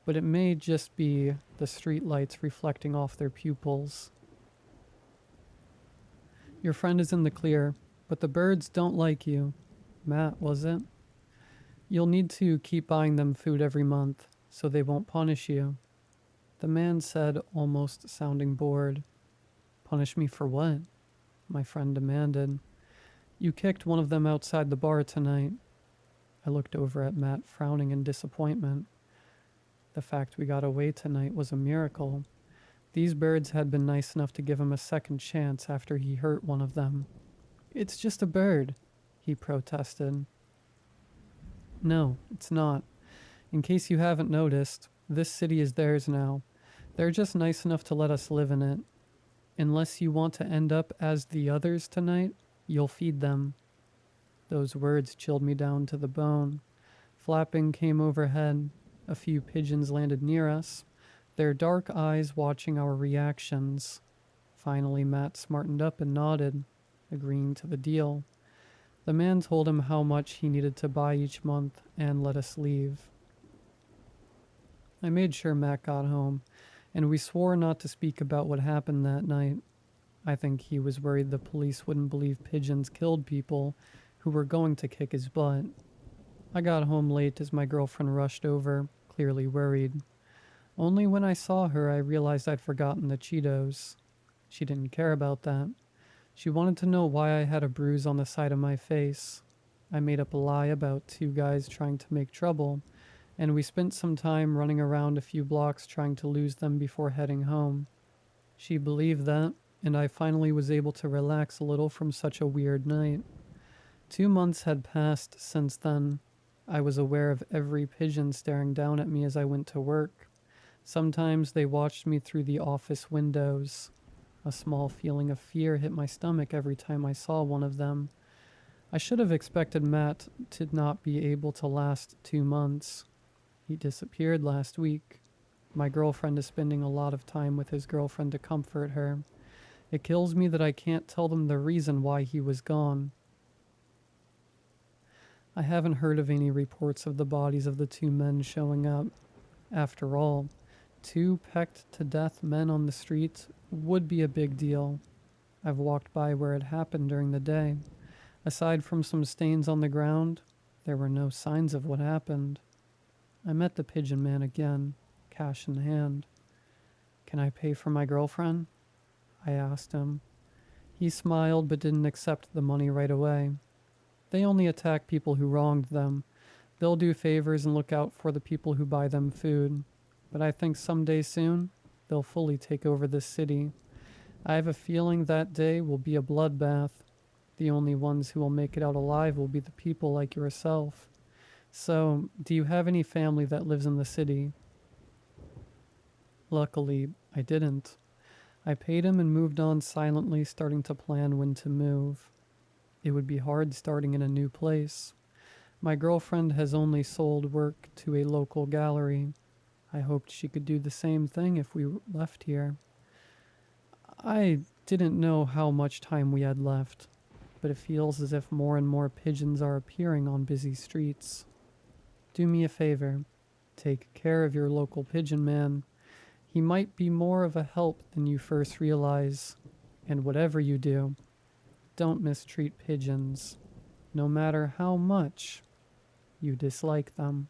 A: but it may just be the street lights reflecting off their pupils. Your friend is in the clear, but the birds don't like you. Matt, was it? You'll need to keep buying them food every month, so they won't punish you. The man said, almost sounding bored. Punish me for what? My friend demanded. You kicked one of them outside the bar tonight. I looked over at Matt, frowning in disappointment. The fact we got away tonight was a miracle. These birds had been nice enough to give him a second chance after he hurt one of them. It's just a bird, he protested. No, it's not. In case you haven't noticed, this city is theirs now. They're just nice enough to let us live in it. Unless you want to end up as the others tonight, you'll feed them." Those words chilled me down to the bone. Flapping came overhead. A few pigeons landed near us, their dark eyes watching our reactions. Finally, Matt smartened up and nodded, agreeing to the deal. The man told him how much he needed to buy each month and let us leave. I made sure Matt got home, and we swore not to speak about what happened that night. I think he was worried the police wouldn't believe pigeons killed people who were going to kick his butt. I got home late as my girlfriend rushed over, clearly worried. Only when I saw her I realized I'd forgotten the Cheetos. She didn't care about that. She wanted to know why I had a bruise on the side of my face. I made up a lie about two guys trying to make trouble, and we spent some time running around a few blocks trying to lose them before heading home. She believed that, and I finally was able to relax a little from such a weird night. 2 months had passed since then. I was aware of every pigeon staring down at me as I went to work. Sometimes they watched me through the office windows. A small feeling of fear hit my stomach every time I saw one of them. I should have expected Matt to not be able to last 2 months. He disappeared last week. My girlfriend is spending a lot of time with his girlfriend to comfort her. It kills me that I can't tell them the reason why he was gone. I haven't heard of any reports of the bodies of the 2 men showing up. After all, 2 pecked to death men on the street would be a big deal. I've walked by where it happened during the day. Aside from some stains on the ground, there were no signs of what happened. I met the pigeon man again, cash in hand. "Can I pay for my girlfriend?" I asked him. He smiled but didn't accept the money right away. They only attack people who wronged them. They'll do favors and look out for the people who buy them food. But I think someday soon, they'll fully take over this city. I have a feeling that day will be a bloodbath. The only ones who will make it out alive will be the people like yourself. So, do you have any family that lives in the city?" Luckily, I didn't. I paid him and moved on silently, starting to plan when to move. It would be hard starting in a new place. My girlfriend has only sold work to a local gallery. I hoped she could do the same thing if we left here. I didn't know how much time we had left, but it feels as if more and more pigeons are appearing on busy streets. Do me a favor. Take care of your local pigeon man. He might be more of a help than you first realize. And whatever you do, don't mistreat pigeons, no matter how much you dislike them.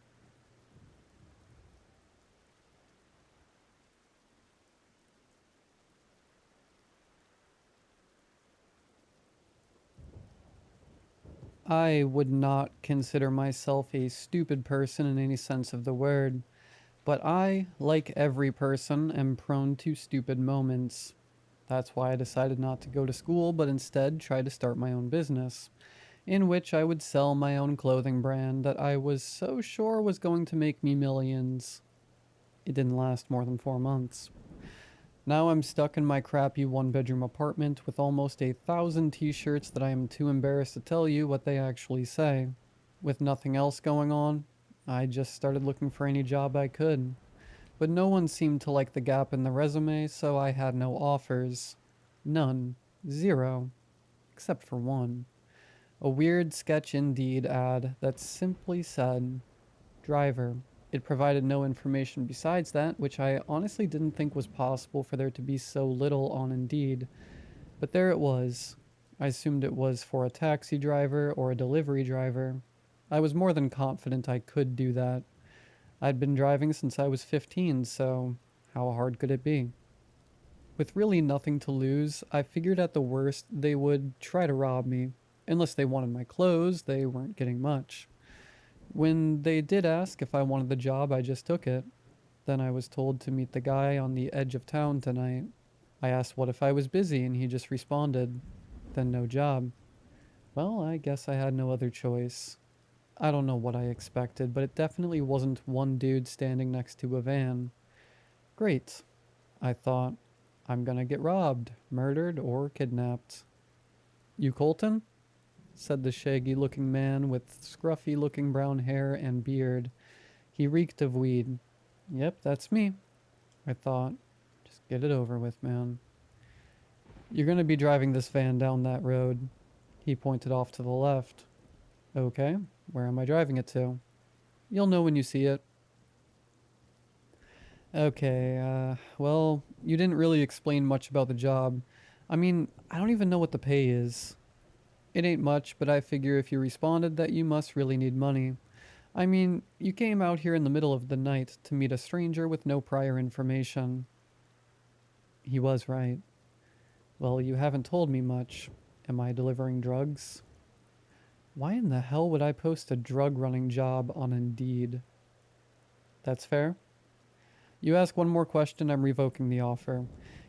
A: I would not consider myself a stupid person in any sense of the word, but I, like every person, am prone to stupid moments. That's why I decided not to go to school, but instead try to start my own business, in which I would sell my own clothing brand that I was so sure was going to make me millions. It didn't last more than 4 months. Now I'm stuck in my crappy 1-bedroom apartment with almost 1,000 t-shirts that I am too embarrassed to tell you what they actually say. With nothing else going on, I just started looking for any job I could. But no one seemed to like the gap in the resume, so I had no offers. None. 0. Except for one. A weird sketch Indeed ad that simply said, "Driver." It provided no information besides that, which I honestly didn't think was possible for there to be so little on Indeed. But there it was. I assumed it was for a taxi driver or a delivery driver. I was more than confident I could do that. I'd been driving since I was 15, so how hard could it be? With really nothing to lose, I figured at the worst they would try to rob me. Unless they wanted my clothes, they weren't getting much. When they did ask if I wanted the job, I just took it. Then I was told to meet the guy on the edge of town tonight. I asked what if I was busy, and he just responded, "Then no job." Well, I guess I had no other choice. I don't know what I expected, but it definitely wasn't one dude standing next to a van. Great, I thought. I'm gonna get robbed, murdered, or kidnapped. You Colton? Said the shaggy looking man with scruffy looking brown hair and beard. He reeked of weed. Yep, that's me, I thought. Just get it over with, man. You're gonna be driving this van down that road. He pointed off to the left. Okay, where am I driving it to? You'll know when you see it. Okay, well, you didn't really explain much about the job. I mean, I don't even know what the pay is. It ain't much, but I figure if you responded that you must really need money. I mean, you came out here in the middle of the night to meet a stranger with no prior information. He was right. Well, you haven't told me much. Am I delivering drugs? Why in the hell would I post a drug running job on Indeed? That's fair. You ask one more question, I'm revoking the offer.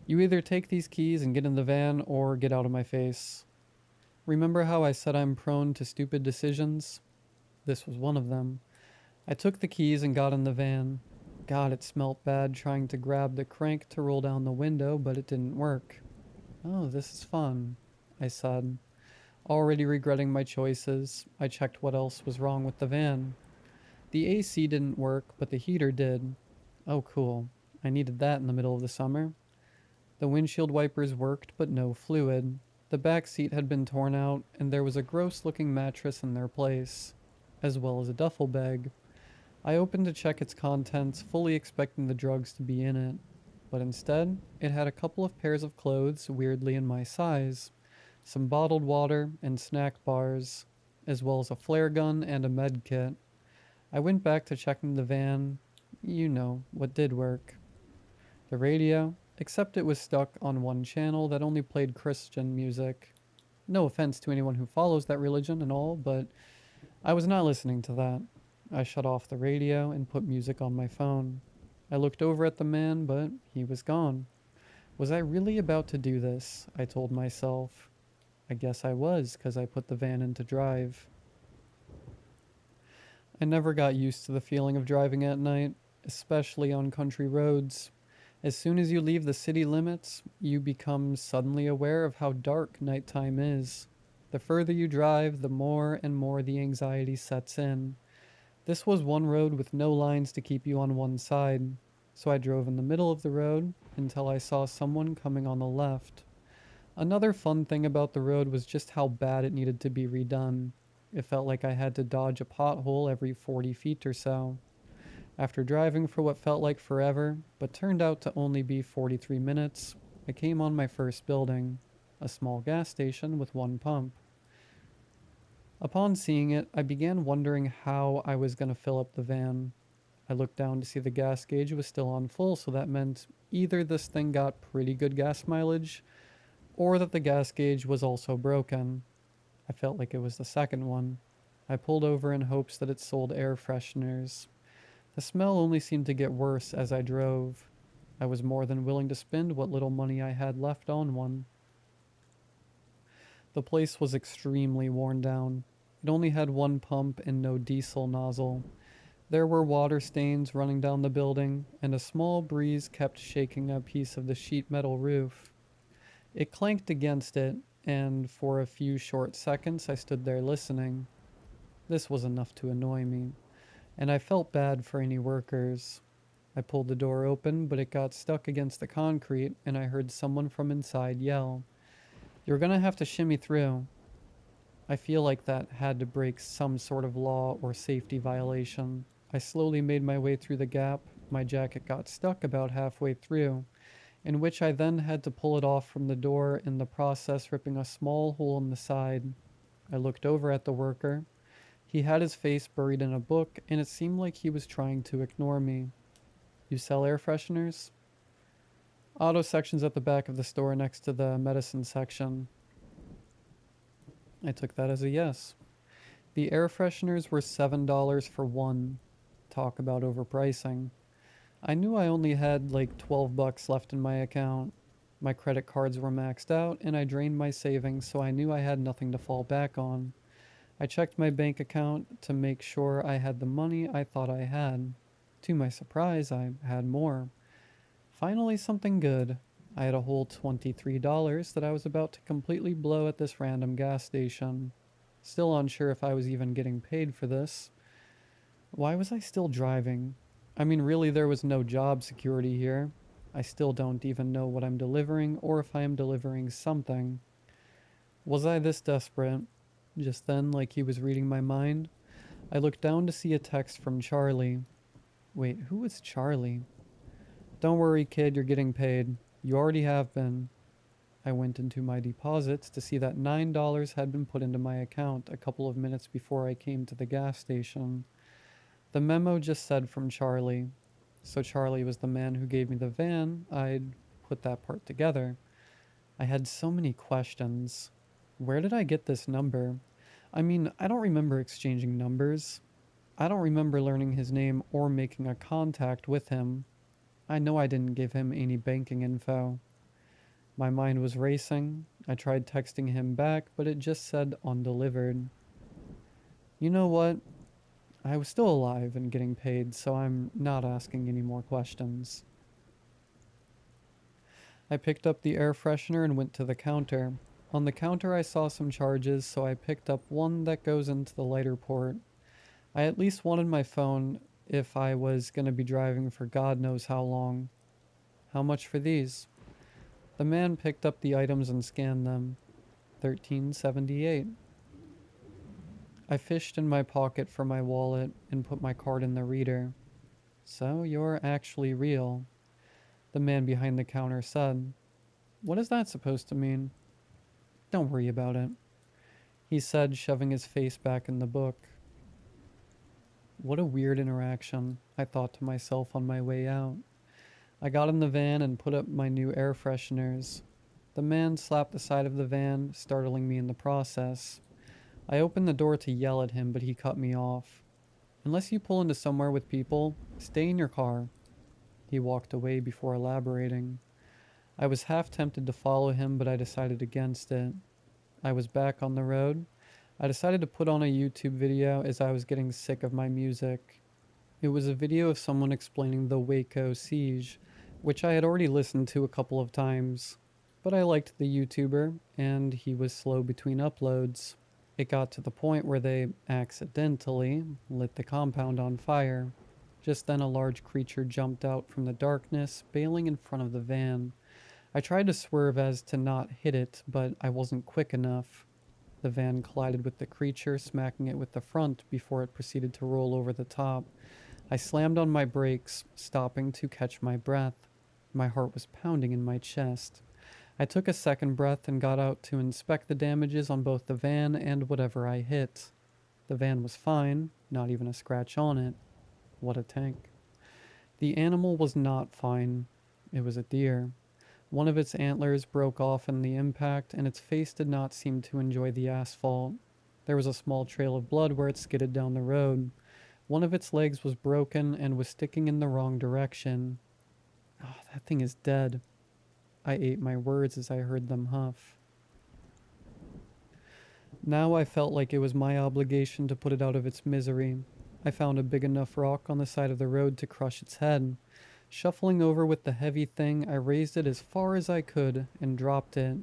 A: You either take these keys and get in the van or get out of my face. Remember how I said I'm prone to stupid decisions? This was one of them. I took the keys and got in the van. God, it smelt bad trying to grab the crank to roll down the window, but it didn't work. Oh, this is fun, I said. Already regretting my choices, I checked what else was wrong with the van. The AC didn't work, but the heater did. Oh, cool. I needed that in the middle of the summer. The windshield wipers worked, but no fluid. The back seat had been torn out, and there was a gross-looking mattress in their place, as well as a duffel bag. I opened to check its contents, fully expecting the drugs to be in it, but instead, it had a couple of pairs of clothes weirdly in my size, some bottled water and snack bars, as well as a flare gun and a med kit. I went back to checking the van. You know, what did work. The radio, except it was stuck on one channel that only played Christian music. No offense to anyone who follows that religion and all, but I was not listening to that. I shut off the radio and put music on my phone. I looked over at the man, but he was gone. Was I really about to do this? I told myself. I guess I was, 'cause I put the van into drive. I never got used to the feeling of driving at night, especially on country roads. As soon as you leave the city limits, you become suddenly aware of how dark nighttime is. The further you drive, the more and more the anxiety sets in. This was one road with no lines to keep you on one side, so I drove in the middle of the road until I saw someone coming on the left. Another fun thing about the road was just how bad it needed to be redone. It felt like I had to dodge a pothole every 40 feet or so. After driving for what felt like forever, but turned out to only be 43 minutes, I came on my first building, a small gas station with one pump. Upon seeing it, I began wondering how I was going to fill up the van. I looked down to see the gas gauge was still on full, so that meant either this thing got pretty good gas mileage, or that the gas gauge was also broken. I felt like it was the second one. I pulled over in hopes that it sold air fresheners. The smell only seemed to get worse as I drove. I was more than willing to spend what little money I had left on one. The place was extremely worn down. It only had one pump and no diesel nozzle. There were water stains running down the building, and a small breeze kept shaking a piece of the sheet metal roof. It clanked against it, and for a few short seconds I stood there listening. This was enough to annoy me, and I felt bad for any workers. I pulled the door open, but it got stuck against the concrete, and I heard someone from inside yell, "You're gonna have to shimmy through." I feel like that had to break some sort of law or safety violation. I slowly made my way through the gap. My jacket got stuck about halfway through, in which I then had to pull it off from the door, in the process ripping a small hole in the side. I looked over at the worker. He had his face buried in a book, and it seemed like he was trying to ignore me. "You sell air fresheners?" "Auto section's at the back of the store next to the medicine section." I took that as a yes. The air fresheners were $7 for one. Talk about overpricing. I knew I only had like $12 left in my account. My credit cards were maxed out, and I drained my savings, so I knew I had nothing to fall back on. I checked my bank account to make sure I had the money I thought I had. To my surprise, I had more. Finally, something good. I had a whole $23 that I was about to completely blow at this random gas station. Still unsure if I was even getting paid for this. Why was I still driving? I mean, really, there was no job security here. I still don't even know what I'm delivering or if I am delivering something. Was I this desperate? Just then, like he was reading my mind, I looked down to see a text from Charlie. Wait, who was Charlie? Don't worry, kid, you're getting paid. You already have been. I went into my deposits to see that $9 had been put into my account a couple of minutes before I came to the gas station. The memo just said from Charlie. So Charlie was the man who gave me the van. I'd put that part together. I had so many questions. Where did I get this number? I mean, I don't remember exchanging numbers. I don't remember learning his name or making a contact with him. I know I didn't give him any banking info. My mind was racing. I tried texting him back, but it just said undelivered. You know what? I was still alive and getting paid, so I'm not asking any more questions. I picked up the air freshener and went to the counter. On the counter, I saw some charges, so I picked up one that goes into the lighter port. I at least wanted my phone if I was going to be driving for God knows how long. How much for these? The man picked up the items and scanned them. $13.78. I fished in my pocket for my wallet and put my card in the reader. So you're actually real, the man behind the counter said. What is that supposed to mean? Don't worry about it, he said, shoving his face back in the book. What a weird interaction, I thought to myself on my way out. I got in the van and put up my new air fresheners. The man slapped the side of the van, startling me in the process. I opened the door to yell at him, but he cut me off. Unless you pull into somewhere with people, stay in your car. He walked away before elaborating. I was half tempted to follow him, but I decided against it. I was back on the road. I decided to put on a YouTube video as I was getting sick of my music. It was a video of someone explaining the Waco siege, which I had already listened to a couple of times. But I liked the YouTuber, and he was slow between uploads. It got to the point where they accidentally lit the compound on fire. Just then a large creature jumped out from the darkness, bailing in front of the van. I tried to swerve as to not hit it, but I wasn't quick enough. The van collided with the creature, smacking it with the front before it proceeded to roll over the top. I slammed on my brakes, stopping to catch my breath. My heart was pounding in my chest. I took a second breath and got out to inspect the damages on both the van and whatever I hit. The van was fine, not even a scratch on it. What a tank. The animal was not fine. It was a deer. One of its antlers broke off in the impact, and its face did not seem to enjoy the asphalt. There was a small trail of blood where it skidded down the road. One of its legs was broken and was sticking in the wrong direction. Oh, that thing is dead. I ate my words as I heard them huff. Now I felt like it was my obligation to put it out of its misery. I found a big enough rock on the side of the road to crush its head. Shuffling over with the heavy thing, I raised it as far as I could and dropped it.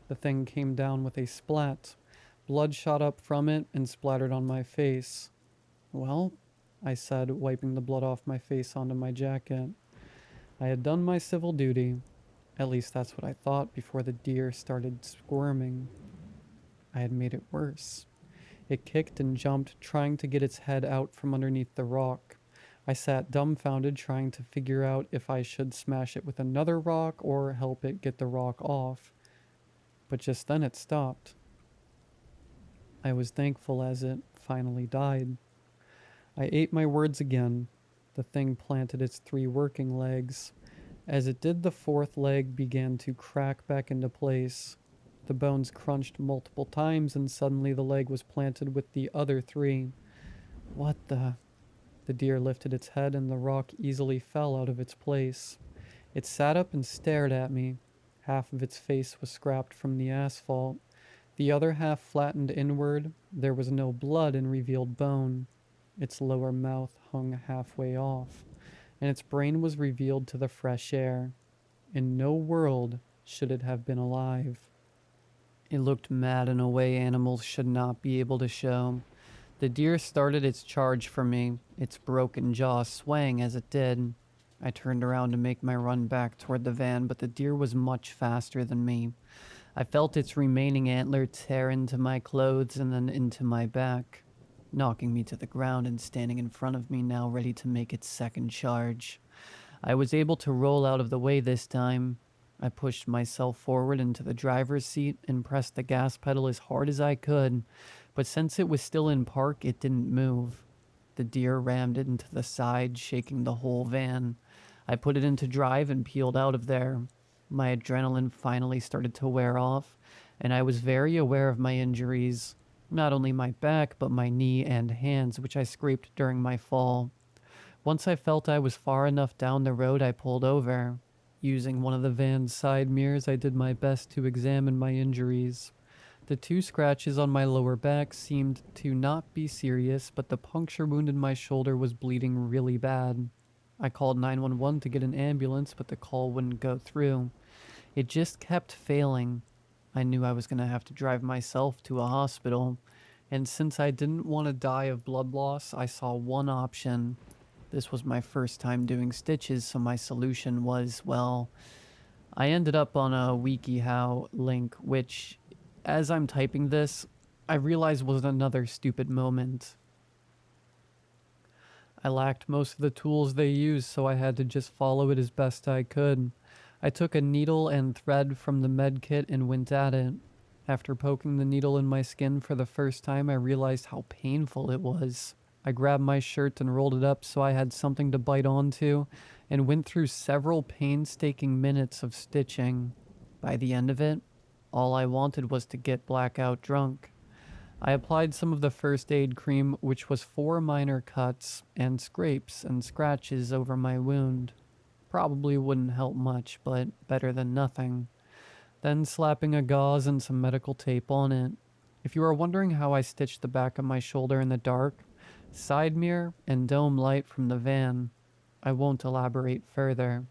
A: The thing came down with a splat. Blood shot up from it and splattered on my face. Well, I said, wiping the blood off my face onto my jacket. I had done my civil duty. At least that's what I thought before the deer started squirming. I had made it worse. It kicked and jumped, trying to get its head out from underneath the rock. I sat dumbfounded, trying to figure out if I should smash it with another rock or help it get the rock off. But just then it stopped. I was thankful as it finally died. I ate my words again. The thing planted its 3 working legs. As it did, the 4th leg began to crack back into place. The bones crunched multiple times, and suddenly the leg was planted with the other 3. What the... The deer lifted its head, and the rock easily fell out of its place. It sat up and stared at me. Half of its face was scrapped from the asphalt. The other half flattened inward. There was no blood in revealed bone. Its lower mouth hung halfway off, and its brain was revealed to the fresh air. In no world should it have been alive. It looked mad in a way animals should not be able to show. The deer started its charge for me, its broken jaw swaying as it did. I turned around to make my run back toward the van, but the deer was much faster than me. I felt its remaining antler tear into my clothes and then into my back, knocking me to the ground and standing in front of me now ready to make its second charge. I was able to roll out of the way this time. I pushed myself forward into the driver's seat and pressed the gas pedal as hard as I could, but since it was still in park, it didn't move. The deer rammed it into the side, shaking the whole van. I put it into drive and peeled out of there. My adrenaline finally started to wear off, and I was very aware of my injuries. Not only my back, but my knee and hands, which I scraped during my fall. Once I felt I was far enough down the road, I pulled over. Using one of the van's side mirrors, I did my best to examine my injuries. The 2 scratches on my lower back seemed to not be serious, but the puncture wound in my shoulder was bleeding really bad. I called 911 to get an ambulance, but the call wouldn't go through. It just kept failing. I knew I was going to have to drive myself to a hospital, and since I didn't want to die of blood loss, I saw one option. This was my first time doing stitches, so my solution was, well, I ended up on a WikiHow link, which, as I'm typing this, I realized was another stupid moment. I lacked most of the tools they use, so I had to just follow it as best I could. I took a needle and thread from the med kit and went at it. After poking the needle in my skin for the first time, I realized how painful it was. I grabbed my shirt and rolled it up so I had something to bite onto, and went through several painstaking minutes of stitching. By the end of it, all I wanted was to get blackout drunk. I applied some of the first aid cream, which was 4 minor cuts and scrapes and scratches over my wound. Probably wouldn't help much, but better than nothing. Then slapping a gauze and some medical tape on it. If you are wondering how I stitched the back of my shoulder in the dark, side mirror and dome light from the van. I won't elaborate further.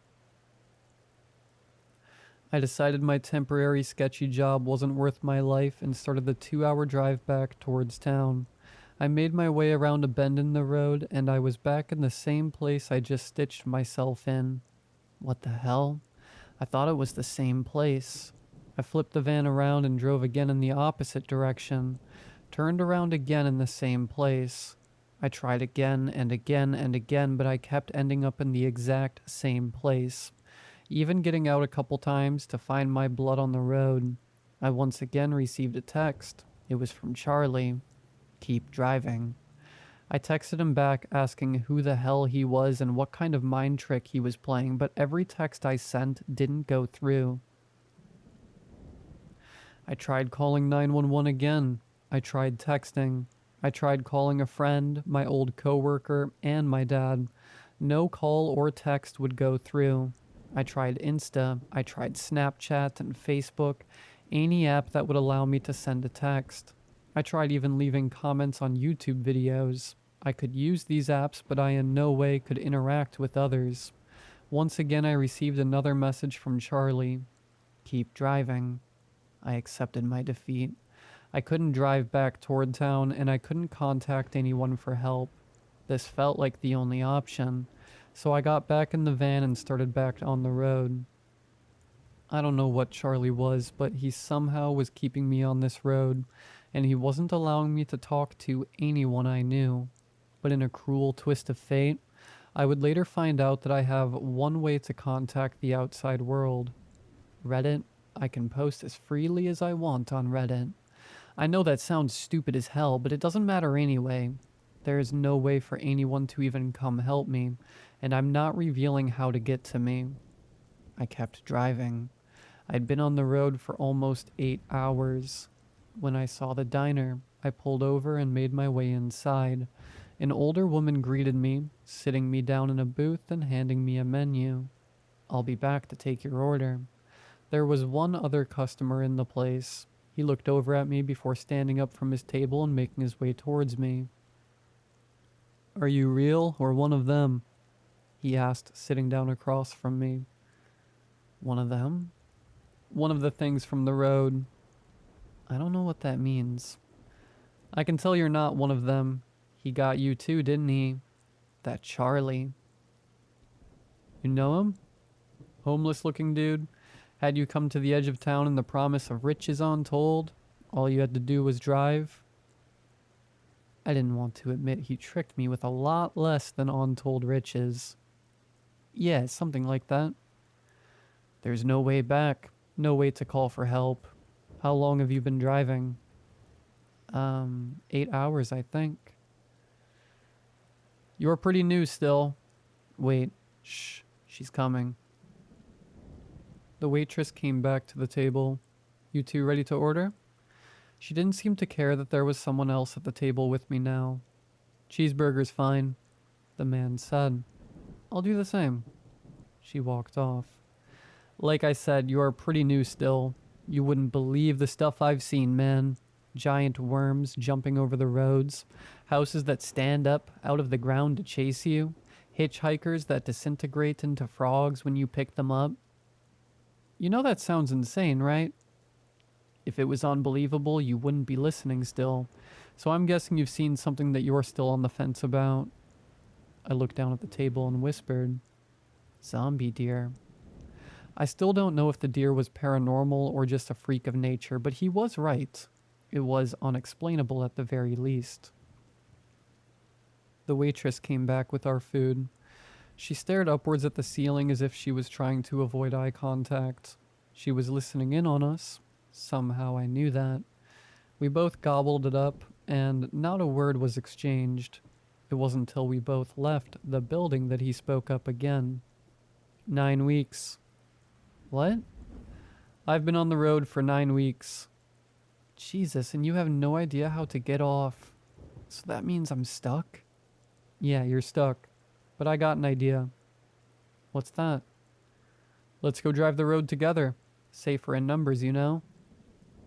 A: I decided my temporary sketchy job wasn't worth my life and started the 2-hour drive back towards town. I made my way around a bend in the road and I was back in the same place I just stitched myself in. What the hell? I thought it was the same place. I flipped the van around and drove again in the opposite direction, turned around again in the same place. I tried again and again and again, but I kept ending up in the exact same place. Even getting out a couple times to find my blood on the road. I once again received a text. It was from Charlie. Keep driving. I texted him back asking who the hell he was and what kind of mind trick he was playing, but every text I sent didn't go through. I tried calling 911 again. I tried texting. I tried calling a friend, my old coworker, and my dad. No call or text would go through. I tried Insta, I tried Snapchat and Facebook, any app that would allow me to send a text. I tried even leaving comments on YouTube videos. I could use these apps, but I in no way could interact with others. Once again, I received another message from Charlie. Keep driving. I accepted my defeat. I couldn't drive back toward town, and I couldn't contact anyone for help. This felt like the only option, so I got back in the van and started back on the road. I don't know what Charlie was, but he somehow was keeping me on this road, and he wasn't allowing me to talk to anyone I knew. But in a cruel twist of fate, I would later find out that I have one way to contact the outside world. Reddit. I can post as freely as I want on Reddit. I know that sounds stupid as hell, but it doesn't matter anyway. There is no way for anyone to even come help me, and I'm not revealing how to get to me. I kept driving. I'd been on the road for almost 8 hours. When I saw the diner, I pulled over and made my way inside. An older woman greeted me, sitting me down in a booth and handing me a menu. I'll be back to take your order. There was one other customer in the place. He looked over at me before standing up from his table and making his way towards me. "Are you real or one of them?" he asked, sitting down across from me. "One of them?" "One of the things from the road." "I don't know what that means." "I can tell you're not one of them. He got you too, didn't he? That Charlie." "You know him? Homeless looking dude? Had you come to the edge of town and the promise of riches untold? All you had to do was drive?" I didn't want to admit he tricked me with a lot less than untold riches. "Yeah, something like that." "There's no way back. No way to call for help. How long have you been driving?" 8 hours, I think." "You're pretty new still." "Wait, shh, she's coming." The waitress came back to the table. "You two ready to order?" She didn't seem to care that there was someone else at the table with me now. "Cheeseburger's fine," the man said. "I'll do the same." She walked off. "Like I said, you are pretty new still. You wouldn't believe the stuff I've seen, man. Giant worms jumping over the roads, houses that stand up out of the ground to chase you, hitchhikers that disintegrate into frogs when you pick them up. You know that sounds insane, right? If it was unbelievable, you wouldn't be listening still. So I'm guessing you've seen something that you're still on the fence about." I looked down at the table and whispered, "Zombie deer." I still don't know if the deer was paranormal or just a freak of nature, but he was right. It was unexplainable at the very least. The waitress came back with our food. She stared upwards at the ceiling as if she was trying to avoid eye contact. She was listening in on us. Somehow I knew that. We both gobbled it up, and not a word was exchanged. It wasn't until we both left the building that he spoke up again. 9 weeks. "What?" "I've been on the road for 9 weeks. "Jesus, and you have no idea how to get off. So that means I'm stuck?" "Yeah, you're stuck. But I got an idea." "What's that?" "Let's go drive the road together. Safer in numbers, you know."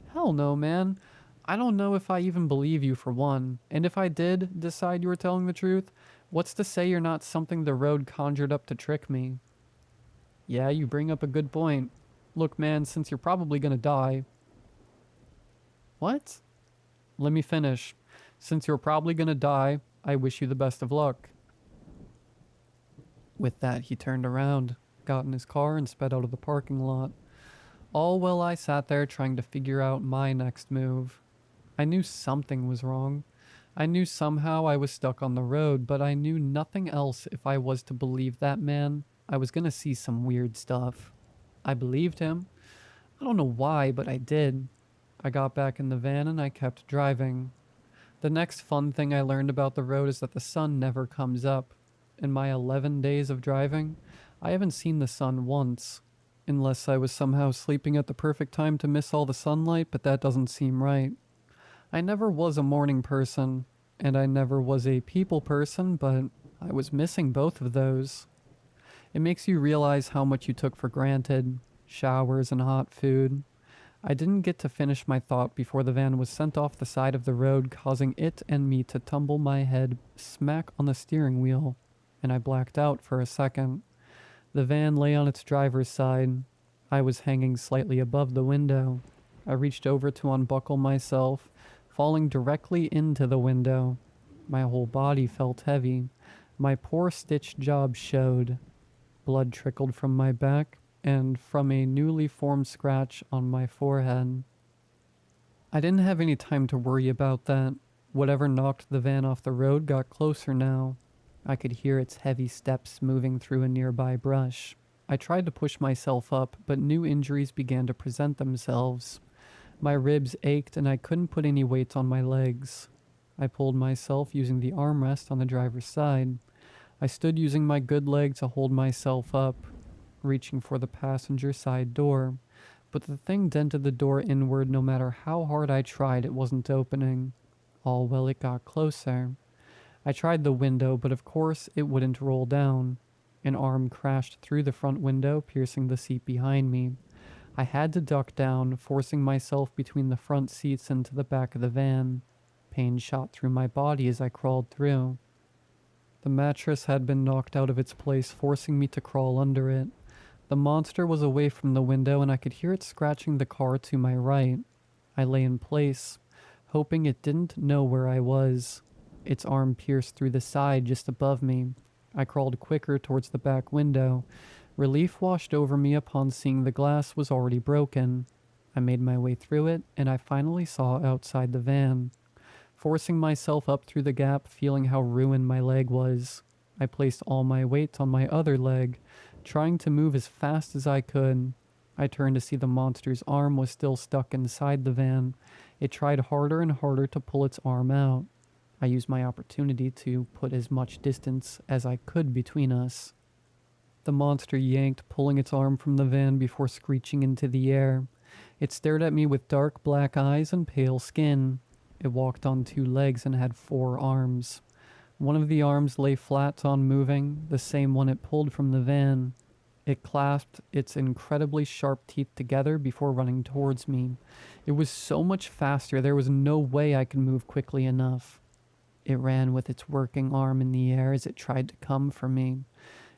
A: "Hell no, man. I don't know if I even believe you for one. And if I did decide you were telling the truth, what's to say you're not something the road conjured up to trick me?" "Yeah, you bring up a good point. Look, man, since you're probably gonna die..." "What?" "Let me finish. Since you're probably gonna die, I wish you the best of luck." With that, he turned around, got in his car, and sped out of the parking lot. All while I sat there trying to figure out my next move. I knew something was wrong. I knew somehow I was stuck on the road, but I knew nothing else. If I was to believe that man, I was gonna see some weird stuff. I believed him. I don't know why, but I did. I got back in the van and I kept driving. The next fun thing I learned about the road is that the sun never comes up. In my 11 days of driving, I haven't seen the sun once. Unless I was somehow sleeping at the perfect time to miss all the sunlight, but that doesn't seem right. I never was a morning person, and I never was a people person, but I was missing both of those. It makes you realize how much you took for granted. Showers and hot food. I didn't get to finish my thought before the van was sent off the side of the road, causing it and me to tumble my head smack on the steering wheel, and I blacked out for a second. The van lay on its driver's side. I was hanging slightly above the window. I reached over to unbuckle myself, falling directly into the window. My whole body felt heavy. My poor stitched job showed. Blood trickled from my back and from a newly formed scratch on my forehead. I didn't have any time to worry about that. Whatever knocked the van off the road got closer now. I could hear its heavy steps moving through a nearby brush. I tried to push myself up, but new injuries began to present themselves. My ribs ached and I couldn't put any weight on my legs. I pulled myself using the armrest on the driver's side. I stood using my good leg to hold myself up, reaching for the passenger side door. But the thing dented the door inward. No matter how hard I tried, it wasn't opening. All while it got closer. I tried the window, but of course it wouldn't roll down. An arm crashed through the front window, piercing the seat behind me. I had to duck down, forcing myself between the front seats into the back of the van. Pain shot through my body as I crawled through. The mattress had been knocked out of its place, forcing me to crawl under it. The monster was away from the window and I could hear it scratching the car to my right. I lay in place, hoping it didn't know where I was. Its arm pierced through the side just above me. I crawled quicker towards the back window. Relief washed over me upon seeing the glass was already broken. I made my way through it, and I finally saw outside the van. Forcing myself up through the gap, feeling how ruined my leg was, I placed all my weight on my other leg, trying to move as fast as I could. I turned to see the monster's arm was still stuck inside the van. It tried harder and harder to pull its arm out. I used my opportunity to put as much distance as I could between us. The monster yanked, pulling its arm from the van before screeching into the air. It stared at me with dark black eyes and pale skin. It walked on two legs and had 4 arms. One of the arms lay flat unmoving, the same one it pulled from the van. It clasped its incredibly sharp teeth together before running towards me. It was so much faster, there was no way I could move quickly enough. It ran with its working arm in the air as it tried to come for me.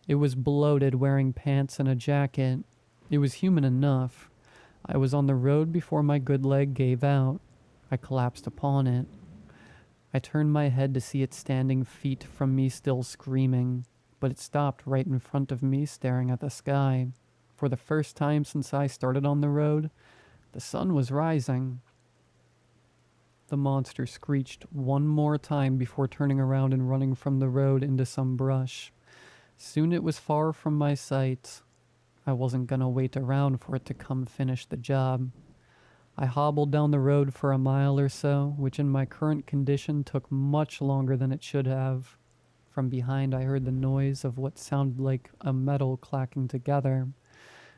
A: It was bloated, wearing pants and a jacket. It was human enough. I was on the road before my good leg gave out. I collapsed upon it. I turned my head to see it standing feet from me, still screaming, but it stopped right in front of me, staring at the sky. For the first time since I started on the road, the sun was rising. The monster screeched one more time before turning around and running from the road into some brush. Soon it was far from my sight. I wasn't gonna wait around for it to come finish the job. I hobbled down the road for a mile or so, which in my current condition took much longer than it should have. From behind I heard the noise of what sounded like a metal clacking together.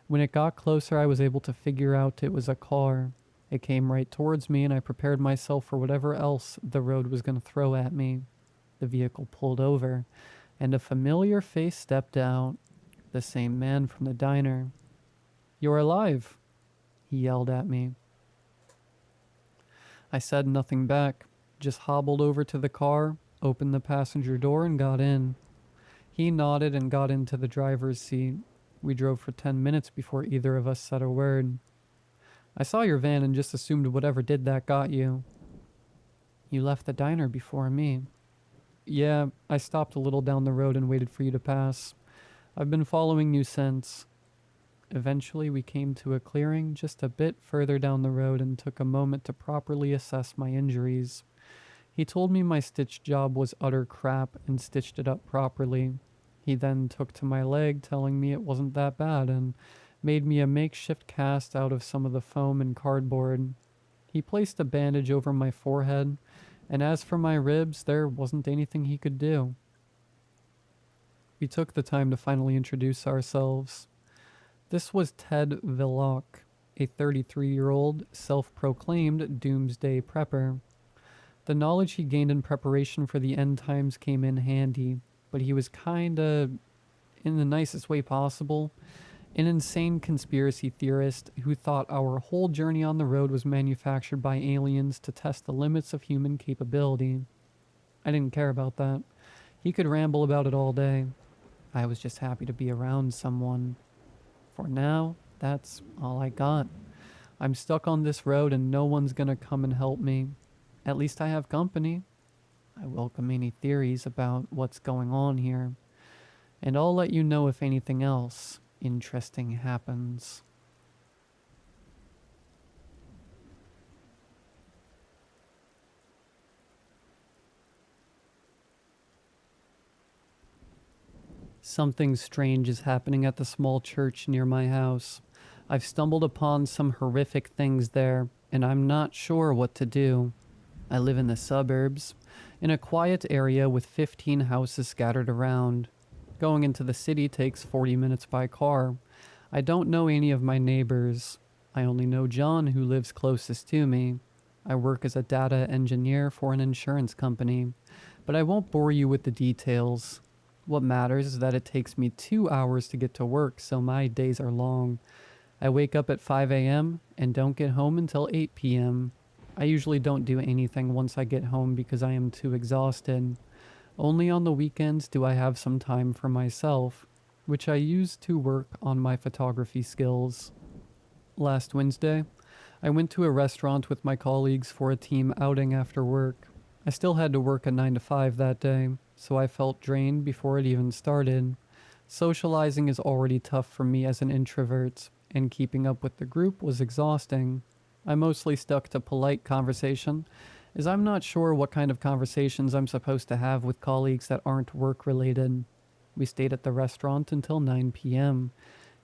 A: When it got closer I was able to figure out it was a car. It came right towards me and I prepared myself for whatever else the road was going to throw at me. The vehicle pulled over, and a familiar face stepped out. The same man from the diner. "You're alive," he yelled at me. I said nothing back, just hobbled over to the car, opened the passenger door, and got in. He nodded and got into the driver's seat. We drove for 10 minutes before either of us said a word. "I saw your van and just assumed whatever did that got you." "You left the diner before me." "Yeah, I stopped a little down the road and waited for you to pass. I've been following you since." Eventually we came to a clearing just a bit further down the road and took a moment to properly assess my injuries. He told me my stitch job was utter crap and stitched it up properly. He then took to my leg, telling me it wasn't that bad, and made me a makeshift cast out of some of the foam and cardboard. He placed a bandage over my forehead, and as for my ribs, there wasn't anything he could do. We took the time to finally introduce ourselves. This was Ted Villock, a 33-year-old, self-proclaimed doomsday prepper. The knowledge he gained in preparation for the end times came in handy, but he was kinda, in the nicest way possible, an insane conspiracy theorist who thought our whole journey on the road was manufactured by aliens to test the limits of human capability. I didn't care about that. He could ramble about it all day. I was just happy to be around someone. For now, that's all I got. I'm stuck on this road and no one's gonna come and help me. At least I have company. I welcome any theories about what's going on here. And I'll let you know if anything else interesting happens. Something strange is happening at the small church near my house. I've stumbled upon some horrific things there, and I'm not sure what to do. I live in the suburbs, in a quiet area with 15 houses scattered around. Going into the city takes 40 minutes by car. I don't know any of my neighbors. I only know John, who lives closest to me. I work as a data engineer for an insurance company, but I won't bore you with the details. What matters is that it takes me 2 hours to get to work, so my days are long. I wake up at 5 a.m. and don't get home until 8 p.m. I usually don't do anything once I get home because I am too exhausted. Only on the weekends do I have some time for myself, which I use to work on my photography skills. Last Wednesday, I went to a restaurant with my colleagues for a team outing after work. I still had to work a 9 to 5 that day, so I felt drained before it even started. Socializing is already tough for me as an introvert, and keeping up with the group was exhausting. I mostly stuck to polite conversation, as I'm not sure what kind of conversations I'm supposed to have with colleagues that aren't work-related. We stayed at the restaurant until 9 p.m.,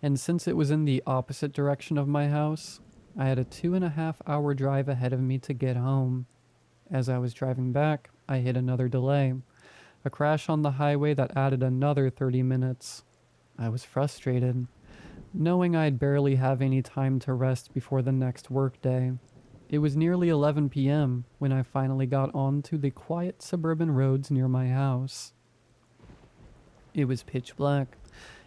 A: and since it was in the opposite direction of my house, I had a 2.5 hour drive ahead of me to get home. As I was driving back, I hit another delay, a crash on the highway that added another 30 minutes. I was frustrated, knowing I'd barely have any time to rest before the next workday. It was nearly 11 p.m. when I finally got onto the quiet suburban roads near my house. It was pitch black,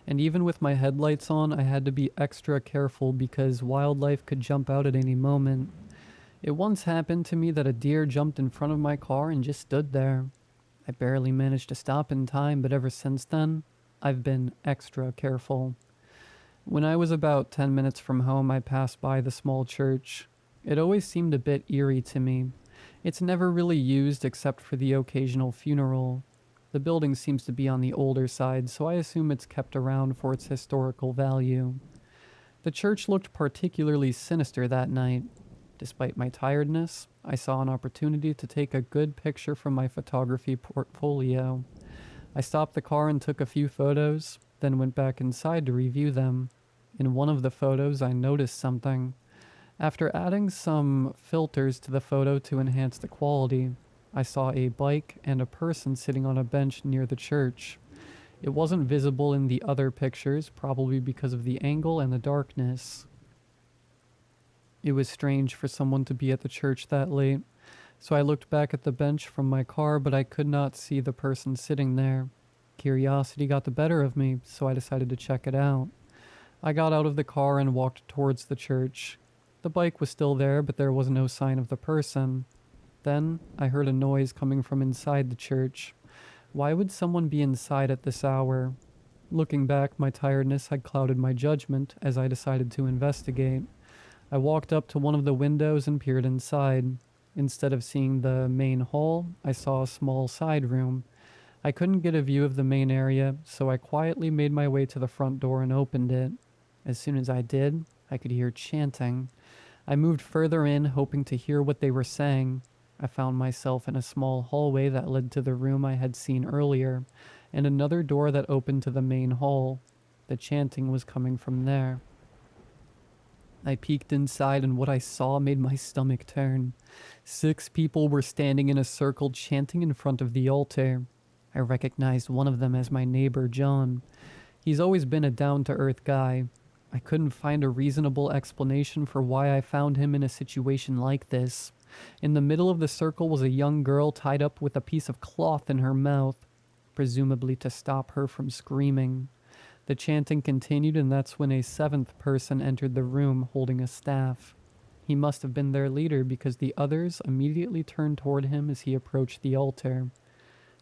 A: and even with my headlights on, I had to be extra careful because wildlife could jump out at any moment. It once happened to me that a deer jumped in front of my car and just stood there. I barely managed to stop in time, but ever since then, I've been extra careful. When I was about 10 minutes from home, I passed by the small church. It always seemed a bit eerie to me. It's never really used except for the occasional funeral. The building seems to be on the older side, so I assume it's kept around for its historical value. The church looked particularly sinister that night. Despite my tiredness, I saw an opportunity to take a good picture from my photography portfolio. I stopped the car and took a few photos, then went back inside to review them. In one of the photos, I noticed something. After adding some filters to the photo to enhance the quality, I saw a bike and a person sitting on a bench near the church. It wasn't visible in the other pictures, probably because of the angle and the darkness. It was strange for someone to be at the church that late, so I looked back at the bench from my car, but I could not see the person sitting there. Curiosity got the better of me, so I decided to check it out. I got out of the car and walked towards the church. The bike was still there, but there was no sign of the person. Then, I heard a noise coming from inside the church. Why would someone be inside at this hour? Looking back, my tiredness had clouded my judgment as I decided to investigate. I walked up to one of the windows and peered inside. Instead of seeing the main hall, I saw a small side room. I couldn't get a view of the main area, so I quietly made my way to the front door and opened it. As soon as I did, I could hear chanting. I moved further in, hoping to hear what they were saying. I found myself in a small hallway that led to the room I had seen earlier, and another door that opened to the main hall. The chanting was coming from there. I peeked inside, and what I saw made my stomach turn. 6 people were standing in a circle chanting in front of the altar. I recognized one of them as my neighbor, John. He's always been a down-to-earth guy. I couldn't find a reasonable explanation for why I found him in a situation like this. In the middle of the circle was a young girl tied up with a piece of cloth in her mouth, presumably to stop her from screaming. The chanting continued, and that's when a 7th person entered the room holding a staff. He must have been their leader because the others immediately turned toward him as he approached the altar.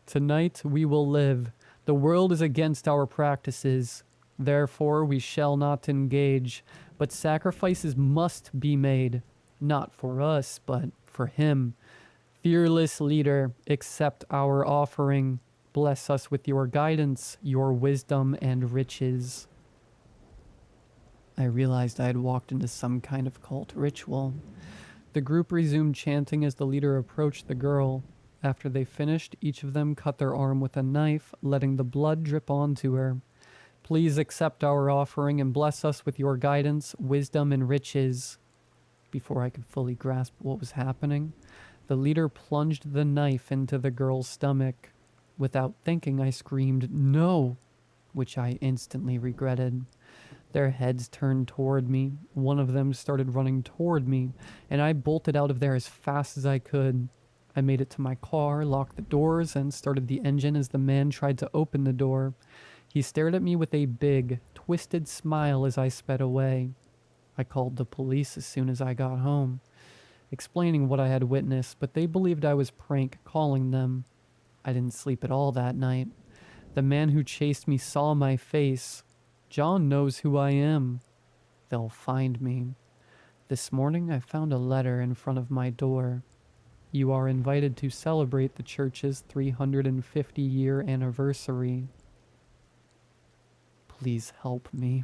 A: "Tonight we will live. The world is against our practices. Therefore we shall not engage, but sacrifices must be made. Not for us, but for him. Fearless leader, accept our offering. Bless us with your guidance, your wisdom, and riches." I realized I had walked into some kind of cult ritual. The group resumed chanting as the leader approached the girl. After they finished, each of them cut their arm with a knife, letting the blood drip onto her. "Please accept our offering and bless us with your guidance, wisdom, and riches." Before I could fully grasp what was happening, the leader plunged the knife into the girl's stomach. Without thinking, I screamed, "No!" which I instantly regretted. Their heads turned toward me. One of them started running toward me, and I bolted out of there as fast as I could. I made it to my car, locked the doors, and started the engine as the man tried to open the door. He stared at me with a big, twisted smile as I sped away. I called the police as soon as I got home, explaining what I had witnessed, but they believed I was prank calling them. I didn't sleep at all that night. The man who chased me saw my face. John knows who I am. They'll find me. This morning I found a letter in front of my door. You are invited to celebrate the church's 350-year anniversary. Please help me.